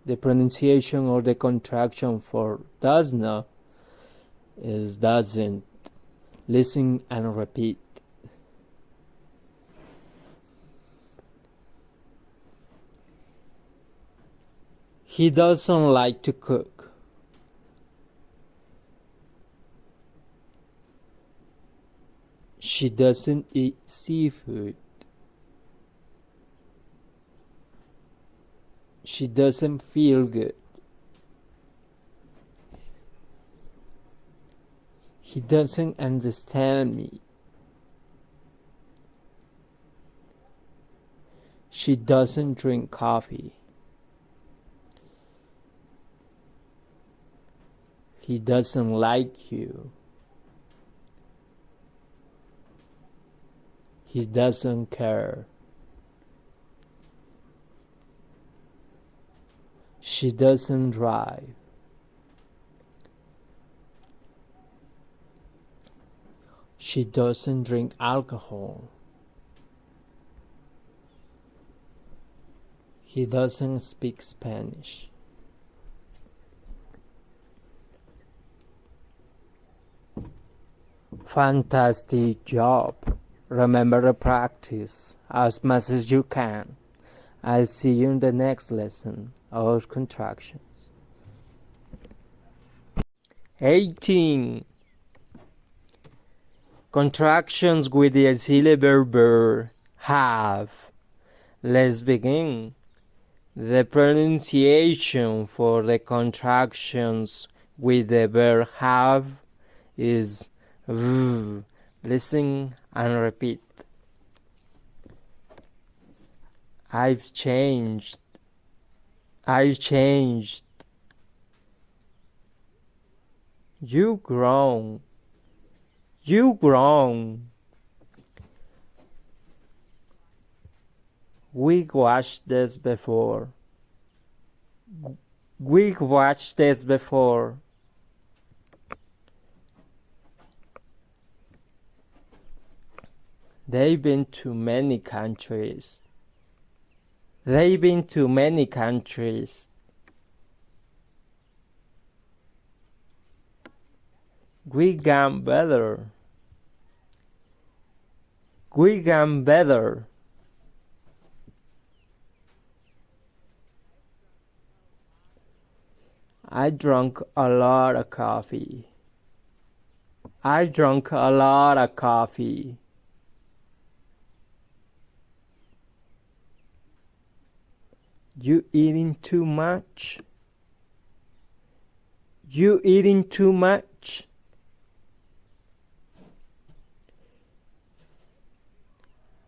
[SPEAKER 1] The pronunciation or the contraction for does not is doesn't. Listen and repeat. He doesn't like to cook. She doesn't eat seafood. She doesn't feel good. He doesn't understand me. She doesn't drink coffee. He doesn't like you. He doesn't care. She doesn't drive. She doesn't drink alcohol. He doesn't speak Spanish. Fantastic job. Remember to practice as much as you can. I'll see you in the next lesson of contractions. 18. Contractions with the auxiliary verb have. Let's begin. The pronunciation for the contractions with the verb have is v. Listen and repeat. I've changed. You grown. We watched this before. They've been to many countries. We got better. I drank a lot of coffee. You eating too much?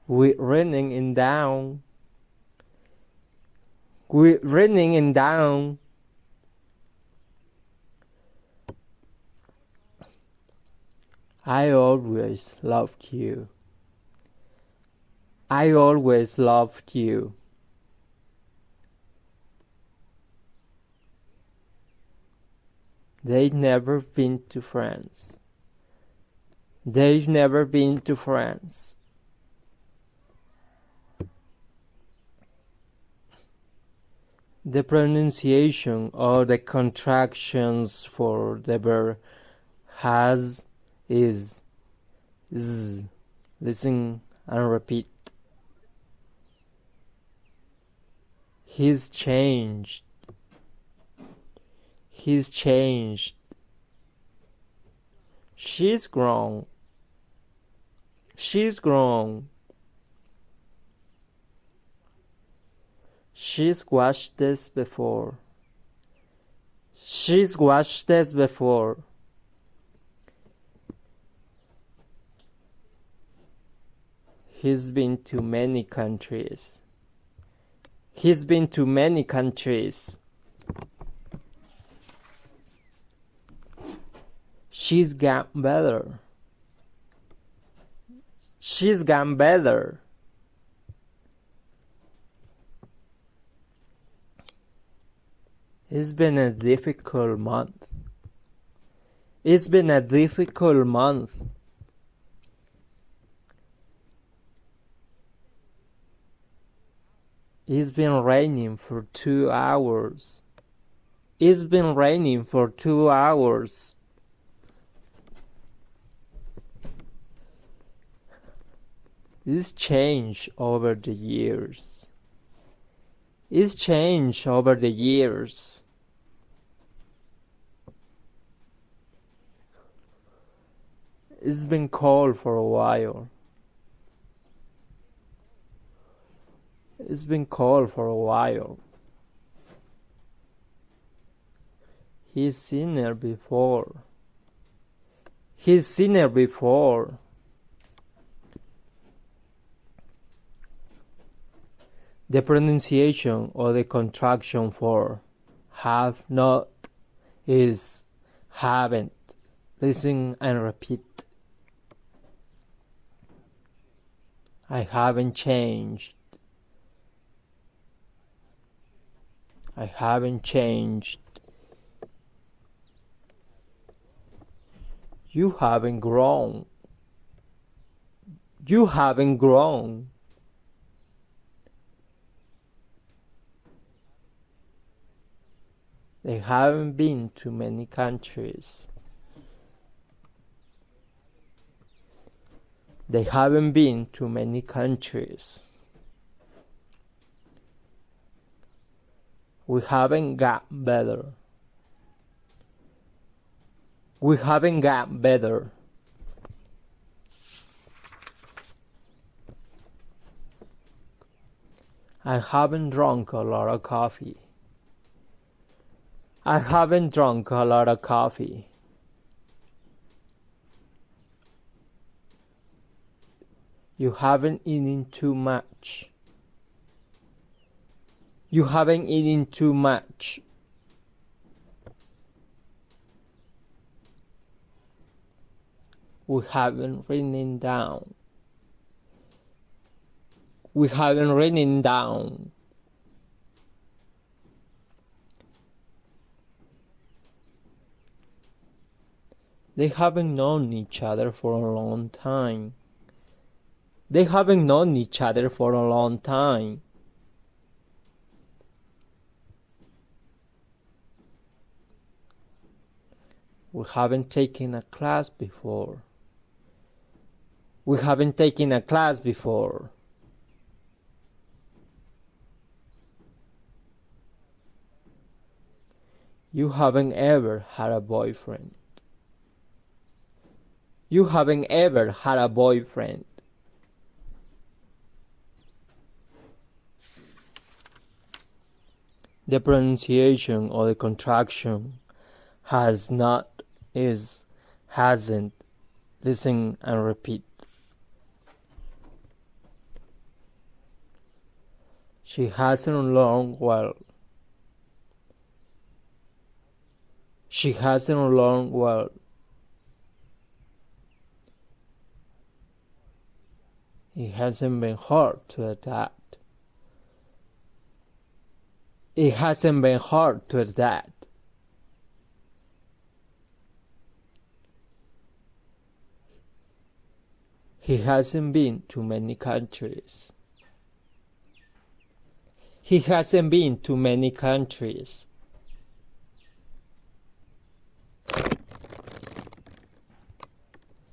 [SPEAKER 1] We're running and down. I always loved you. They've never been to France. The pronunciation of the contractions for the verb has is z. Listen and repeat. He's changed. She's grown. She's watched this before. He's been to many countries. She's gotten better. It's been a difficult month. It's been raining for 2 hours. It's changed over the years. It's been cold for a while. He's seen her before. The pronunciation of the contraction for have not is haven't. Listen and repeat. I haven't changed. You haven't grown. They haven't been to many countries. They haven't been to many countries. We haven't got better. We haven't got better. I haven't drunk a lot of coffee. I haven't drunk a lot of coffee. You haven't eaten too much. You haven't eaten too much. We haven't written down. We haven't written down. They haven't known each other for a long time. They haven't known each other for a long time. We haven't taken a class before. We haven't taken a class before. You haven't ever had a boyfriend. You haven't ever had a boyfriend. The pronunciation of the contraction has not, is, hasn't. Listen and repeat. She hasn't learned well. She hasn't learned well. It hasn't been hard to adapt. It hasn't been hard to adapt. He hasn't been to many countries. He hasn't been to many countries.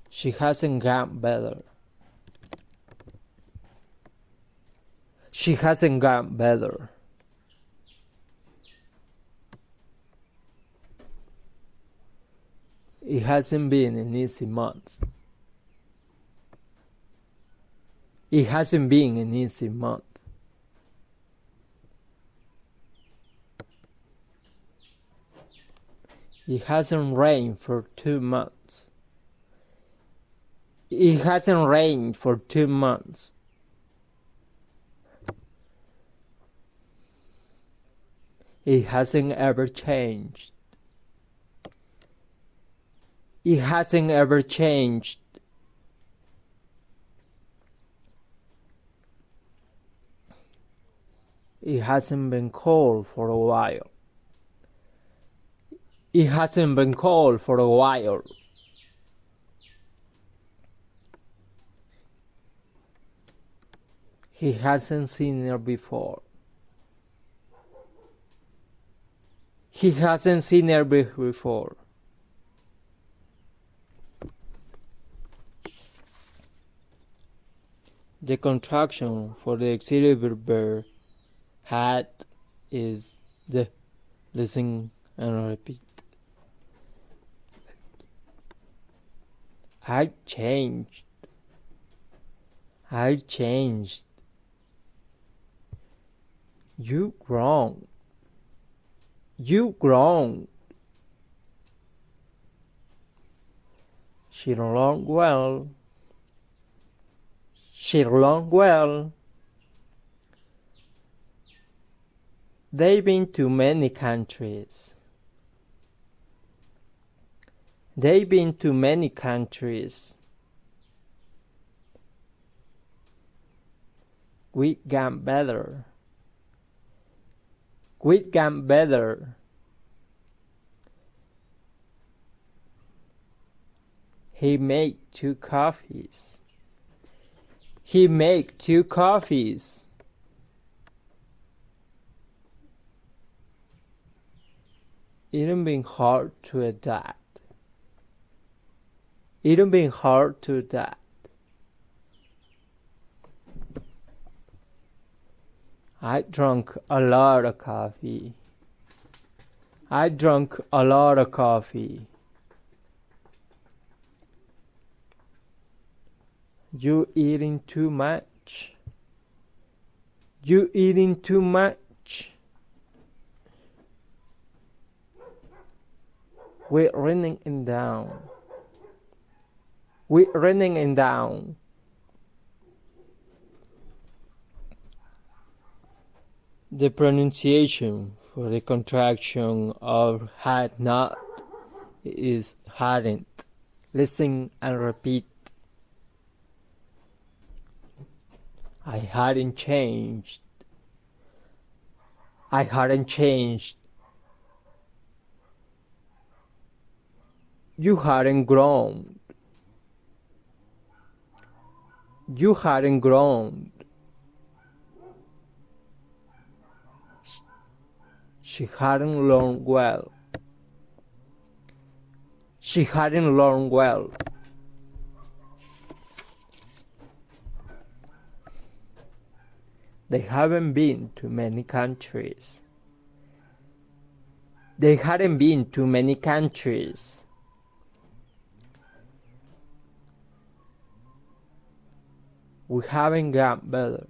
[SPEAKER 1] She hasn't gotten better. She hasn't gotten better. It hasn't been an easy month. It hasn't been an easy month. It hasn't rained for 2 months. It hasn't rained for 2 months. It hasn't ever changed. It hasn't ever changed. It hasn't been cold for a while. It hasn't been cold for a while. He hasn't seen her before. He hasn't seen her before. The contraction for the auxiliary verb had is the. Listen and repeat. I changed. I changed. You grown. You grown. She learned well. She learned well. They've been to many countries. They've been to many countries. We got better. We got better. He made 2 coffees. He made 2 coffees. It'd been hard to adapt. It'd been hard to adapt. I drank a lot of coffee. I drank a lot of coffee. You eating too much. You eating too much. We're running it down. We're running it down. The pronunciation for the contraction of had not is hadn't. Listen and repeat. I hadn't changed. I hadn't changed. You hadn't grown. You hadn't grown. She hadn't learned well. She hadn't learned well. They haven't been to many countries. They hadn't been to many countries. We haven't gotten better.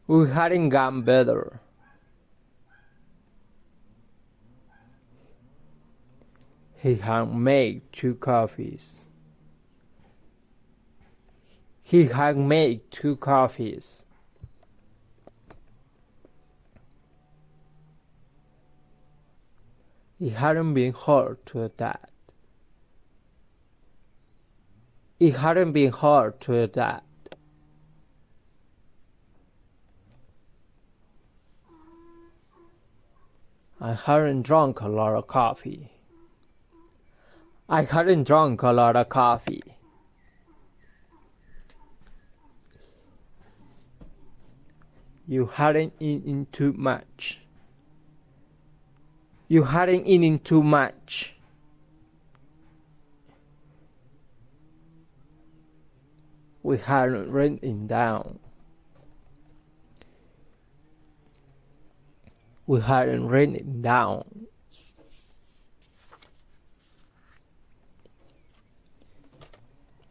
[SPEAKER 1] We hadn't gotten better. He had made 2 coffees. He had made 2 coffees. It hadn't been hard to adapt. It hadn't been hard to adapt. I hadn't drunk a lot of coffee. I hadn't drunk a lot of coffee. You hadn't eaten too much. You hadn't eaten too much. We hadn't written down. We hadn't written down.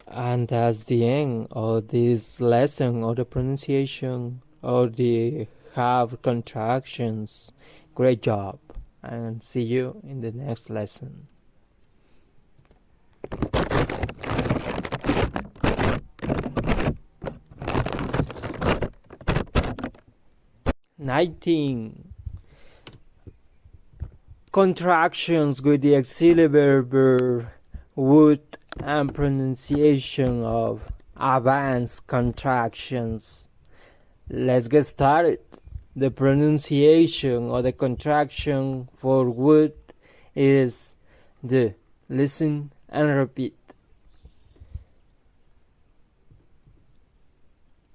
[SPEAKER 1] And that's the end of this lesson of the pronunciation of the have contractions. Great job, and see you in the next lesson. Contractions with the auxiliary verb would and pronunciation of advanced contractions. Let's get started. The pronunciation of the contraction for would is the listen and repeat.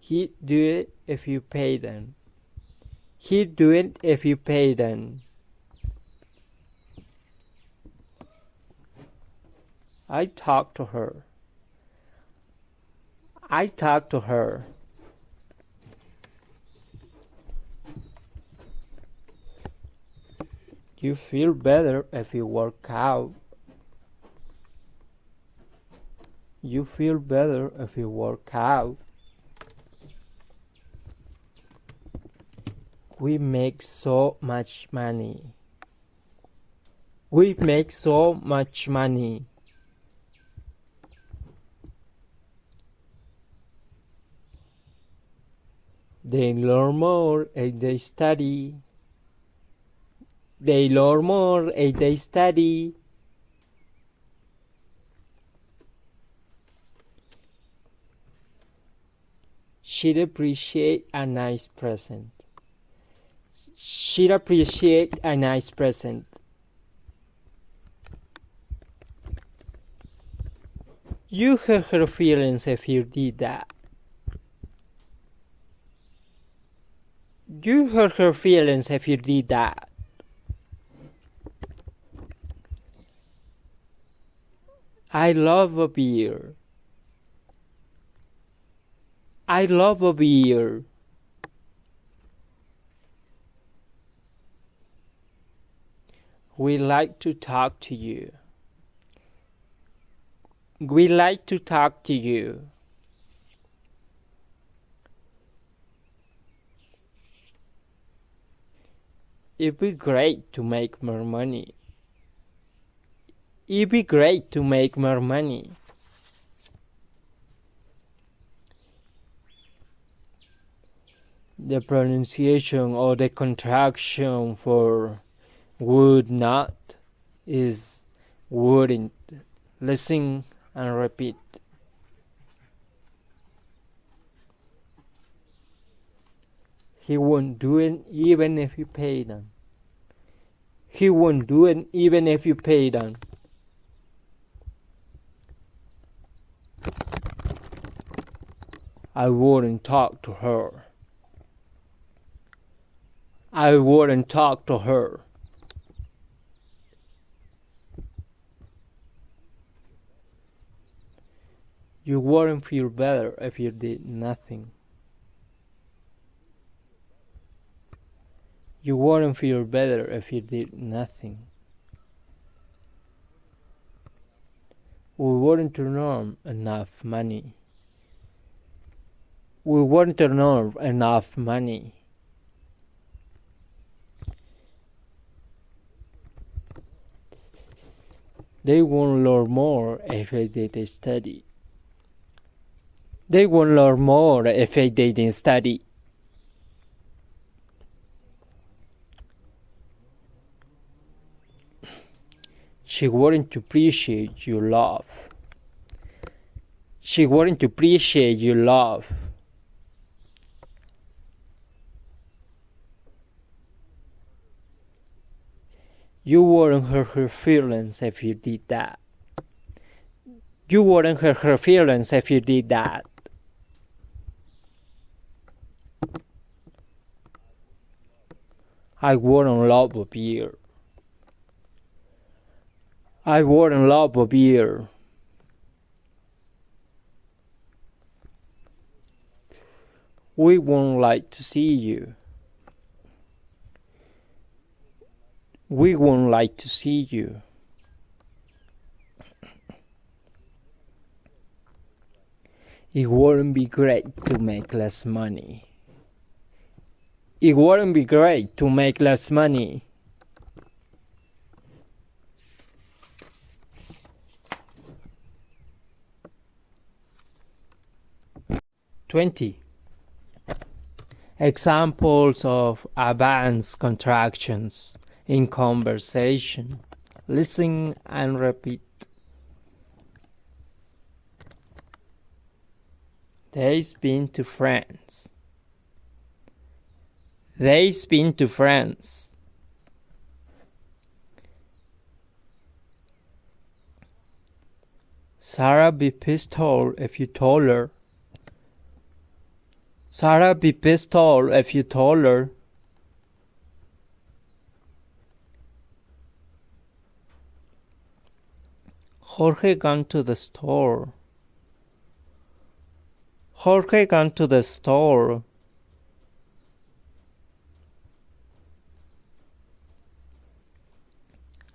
[SPEAKER 1] He'd do it if you pay them. He'd do it if you pay them. I talked to her. I talked to her. You feel better if you work out. You feel better if you work out. We make so much money. We make so much money. They learn more as they study. They learn more as they study. She'd appreciate a nice present. She'd appreciate a nice present. You hurt her feelings if you did that. You hurt her feelings if you did that. I love a beer. I love a beer. We like to talk to you. We like to talk to you. It'd be great to make more money. It'd be great to make more money. The pronunciation or the contraction for would not is wouldn't. Listen and repeat. He won't do it even if you pay them. He won't do it even if you pay them. I wouldn't talk to her. I wouldn't talk to her. You wouldn't feel better if you did nothing. You wouldn't feel better if you did nothing. We wouldn't earn enough money. We wouldn't earn enough money. They won't learn more if they didn't study. They won't learn more if they didn't study. She wouldn't appreciate your love. She wouldn't appreciate your love. You wouldn't hurt her feelings if you did that. You wouldn't hurt her feelings if you did that. I wouldn't love a beer. I wouldn't love a beer. We won't like to see you. We won't like to see you. It wouldn't be great to make less money. It wouldn't be great to make less money. Examples of advanced contractions in conversation. Listen and repeat. They've been to France. They've been to France. Sarah be pissed off if you told her. Sarah be pissed off if you told her. Jorge gone to the store. Jorge gone to the store.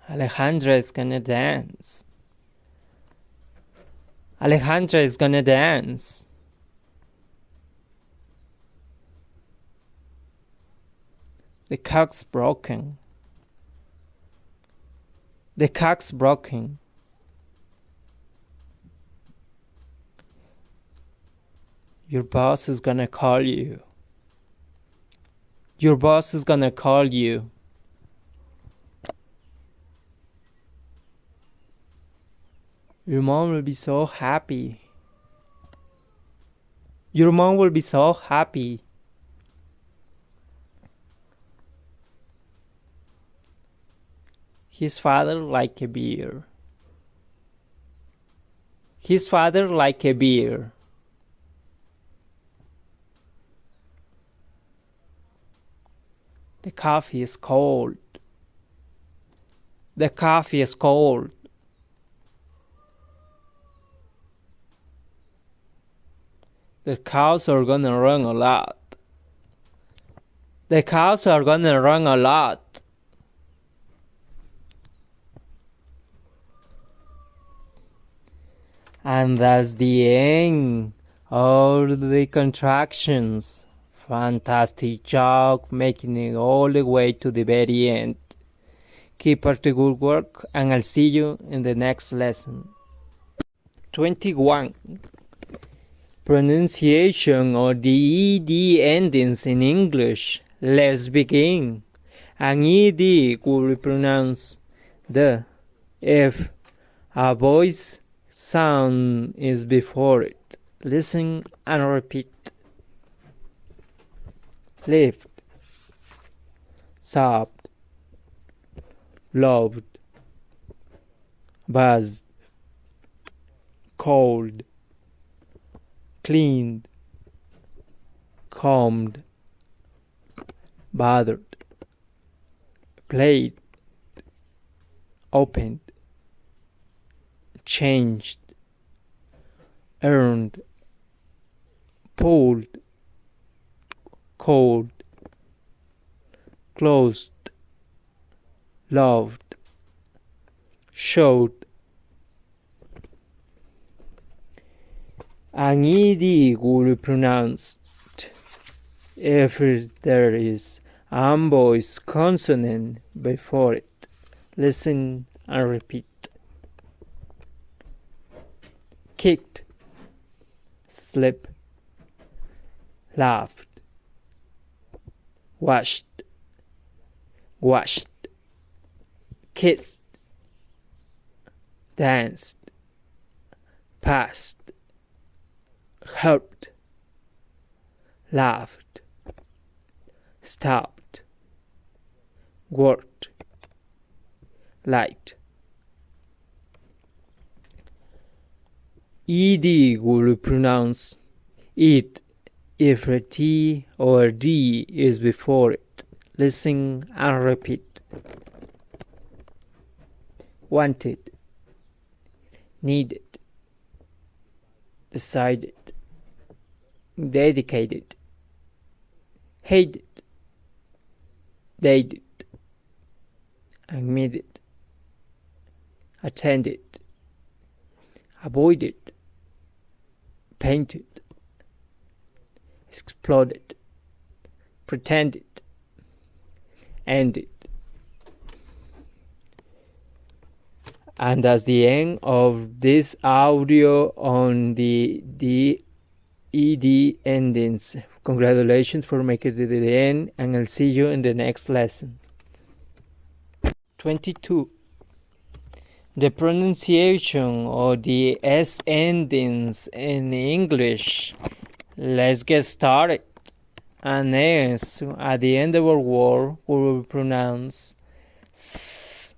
[SPEAKER 1] Alejandra is gonna dance. Alejandra is gonna dance. The cock's broken. The cock's broken. Your boss is gonna call you. Your boss is gonna call you. Your mom will be so happy. Your mom will be so happy. His father liked a beer. His father liked a beer. The coffee is cold. The coffee is cold. The cows are gonna run a lot. The cows are gonna run a lot. And that's the end of the contractions. Fantastic job making it all the way to the very end. Keep up the good work, and I'll see you in the next lesson. 21. Pronunciation of the ED endings in English. Let's begin. An ED will be pronounced the if a voice sound is before it. Listen and repeat. Lift, sobbed, loved, buzzed, cold, cleaned, combed, bothered, played, opened, changed, earned, pulled, cold, closed, loved, showed. An ED will be pronounced if there is an voice consonant before it. Listen and repeat. Kicked, slept, laughed, washed, kissed, danced, passed, helped, laughed, stopped, worked, liked. ED will be pronounced it if a T or a D is before it. Listen and repeat. Wanted, needed, decided, dedicated, hated, dated, admitted, attended, avoided, painted, exploded, pretended, ended. And that's the end of this audio on the ED endings. Congratulations for making it to the end, and I'll see you in the next lesson. 22. The pronunciation of the S endings in English. Let's get started. An S at the end of a word will be pronounced S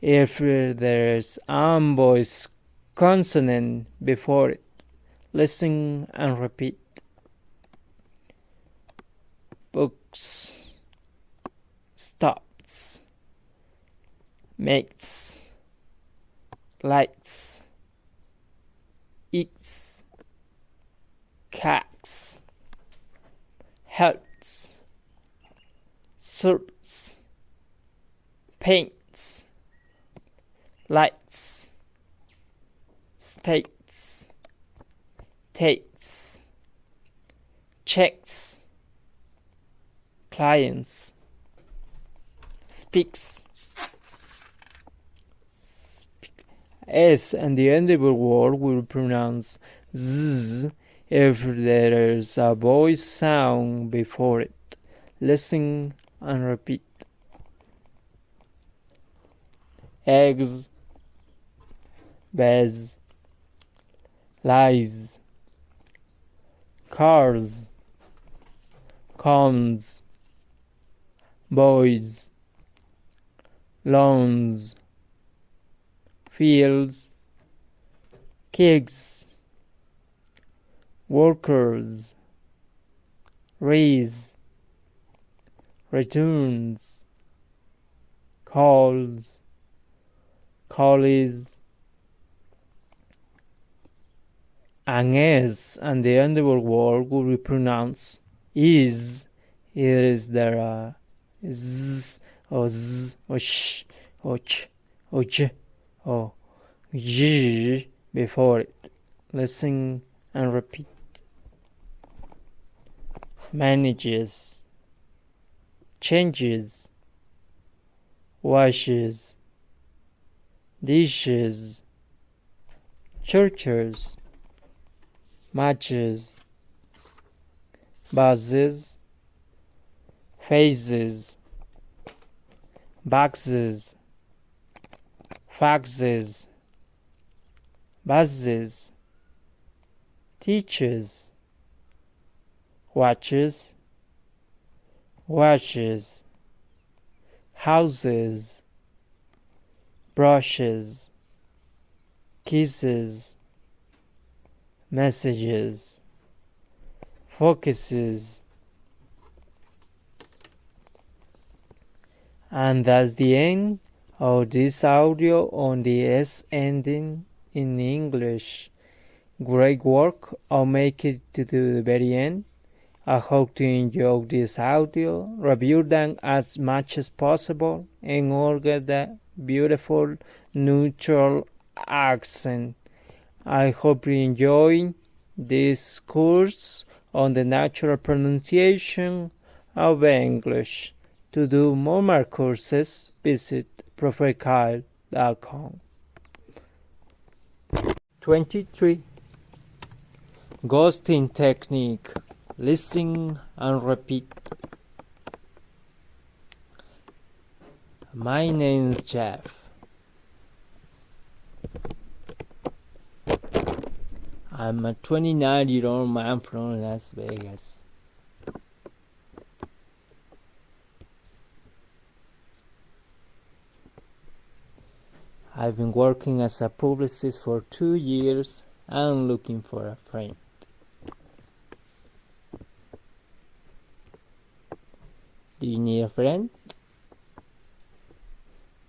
[SPEAKER 1] if there's an voice consonant before it. Listen and repeat. Books, stops, makes, likes, eats, cats, helps, serves, paints, lights, states, takes, checks, clients, speaks. S and the end of a word will pronounce Z if there is a voice sound before it. Listen and repeat. Eggs, beds, lies, cars, cones, boys, lawns, fields, kids, workers, raise, returns, calls, collies, An S and the underword word will be pronounced is. It is there a z or z or sh or ch or j or j before it. Listen and repeat. Manages, changes, washes, dishes, churches, matches, buses, faces, boxes, faxes, buses, teachers, watches, washes, houses, brushes, kisses, messages, focuses. And that's the end of this audio on the S ending in English. Great work. I'll make it to the very end. I hope to enjoy this audio. Review them as much as possible in order that beautiful neutral accent. I hope you enjoy this course on the natural pronunciation of English. To do more courses, visit ProfKyle.com. 23. Ghosting technique. Listen and repeat. My name's Jeff. I'm a 29-year-old man from Las Vegas. I've been working as a publicist for 2 years and looking for a friend. Do you need a friend?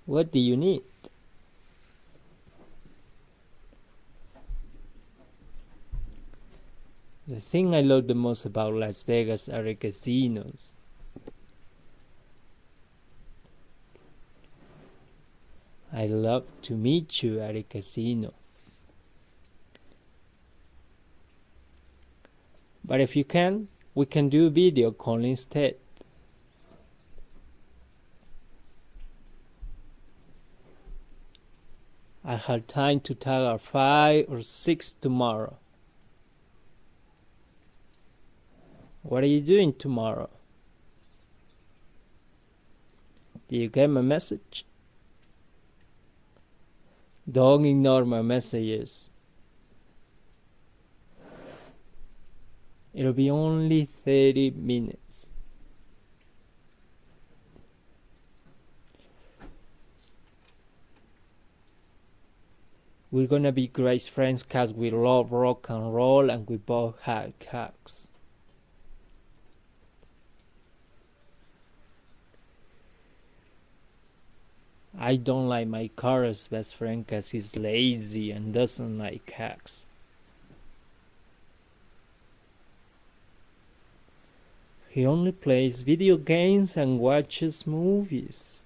[SPEAKER 1] What do you need? The thing I love the most about Las Vegas are the casinos. I love to meet you at a casino. But if you can, we can do video call instead. I have time to talk at 5 or 6 tomorrow. What are you doing tomorrow? Do you get my message? Don't ignore my messages. It'll be only 30 minutes. We're gonna be great friends cause we love rock and roll and we both have cats. I don't like my Carl's best friend cause he's lazy and doesn't like cats. He only plays video games and watches movies.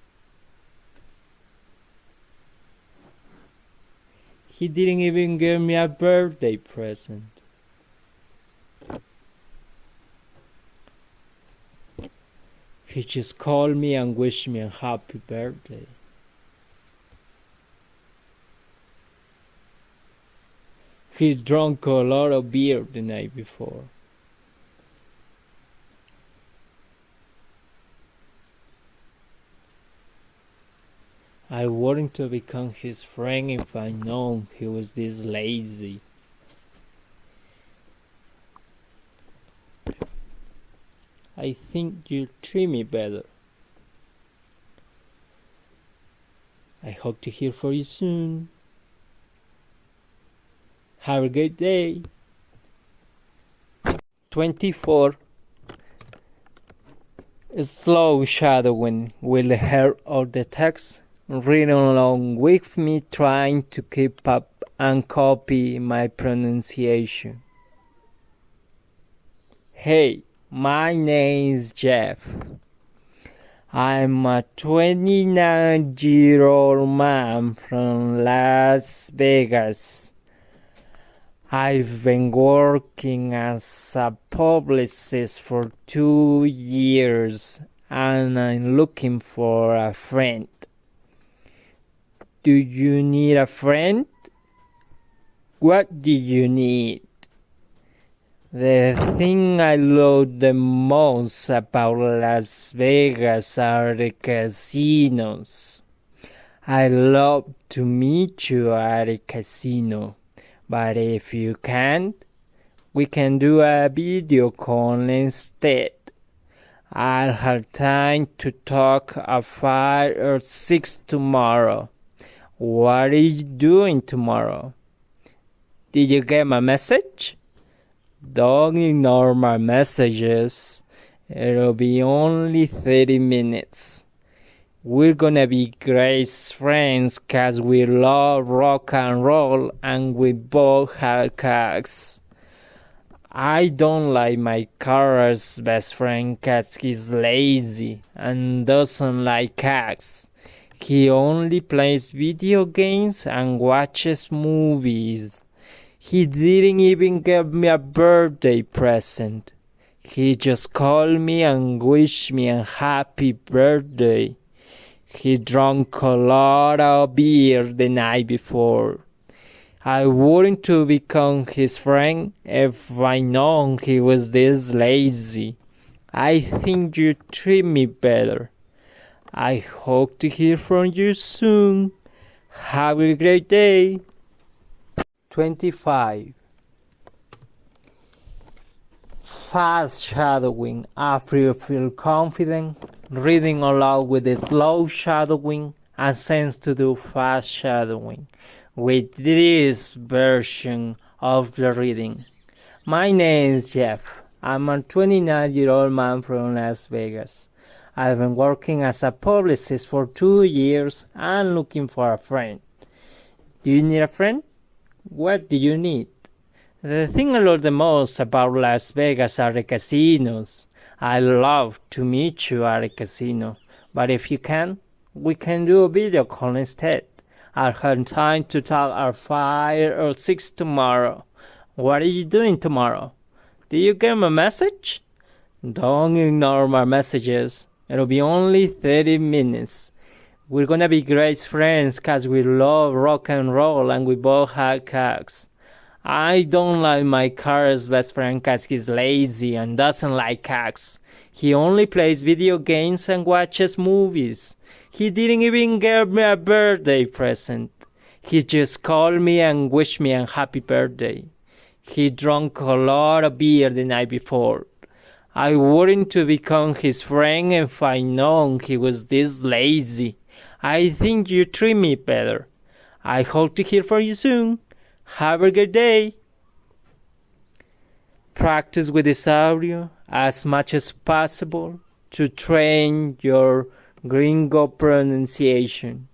[SPEAKER 1] He didn't even give me a birthday present. He just called me and wished me a happy birthday. He drank a lot of beer the night before. I wanted to become his friend if I known he was this lazy. I think you'll treat me better. I hope to hear from you soon. Have a great day. 24. Slow shadowing will help all the text. Read along with me trying to keep up and copy my pronunciation. Hey, my name is Jeff. I'm a 29-year-old man from Las Vegas. I've been working as a publicist for 2 years and I'm looking for a friend. Do you need a friend? What do you need? The thing I love the most about Las Vegas are the casinos. I love to meet you at a casino, but if you can't, we can do a video call instead. I'll have time to talk at 5 or 6 tomorrow. What are you doing tomorrow? Did you get my message? Don't ignore my messages. It'll be only 30 minutes. We're gonna be great friends 'cause we love rock and roll and we both have cats. I don't like my car's best friend 'cause he's lazy and doesn't like cats. He only plays video games and watches movies. He didn't even give me a birthday present. He just called me and wished me a happy birthday. He drank a lot of beer the night before. I wouldn't to become his friend if I known he was this lazy. I think you treat me better. I hope to hear from you soon. Have a great day. 25. Fast shadowing. After you feel confident, reading aloud with the slow shadowing and sense to do fast shadowing with this version of the reading. My name is Jeff. I'm a 29-year-old man from Las Vegas. I've been working as a publicist for 2 years and looking for a friend. Do you need a friend? What do you need? The thing I love the most about Las Vegas are the casinos. I love to meet you at a casino, but if you can, we can do a video call instead. I'll have time to talk at 5 or 6 tomorrow. What are you doing tomorrow? Did you get my message? Don't ignore my messages. It'll be only 30 minutes. We're gonna be great friends 'cause we love rock and roll and we both have cats. I don't like my car's best friend 'cause he's lazy and doesn't like cats. He only plays video games and watches movies. He didn't even give me a birthday present. He just called me and wished me a happy birthday. He drank a lot of beer the night before. I wouldn't to become his friend if I known he was this lazy. I think you treat me better. I hope to hear from you soon. Have a good day. Practice with this audio as much as possible to train your gringo pronunciation.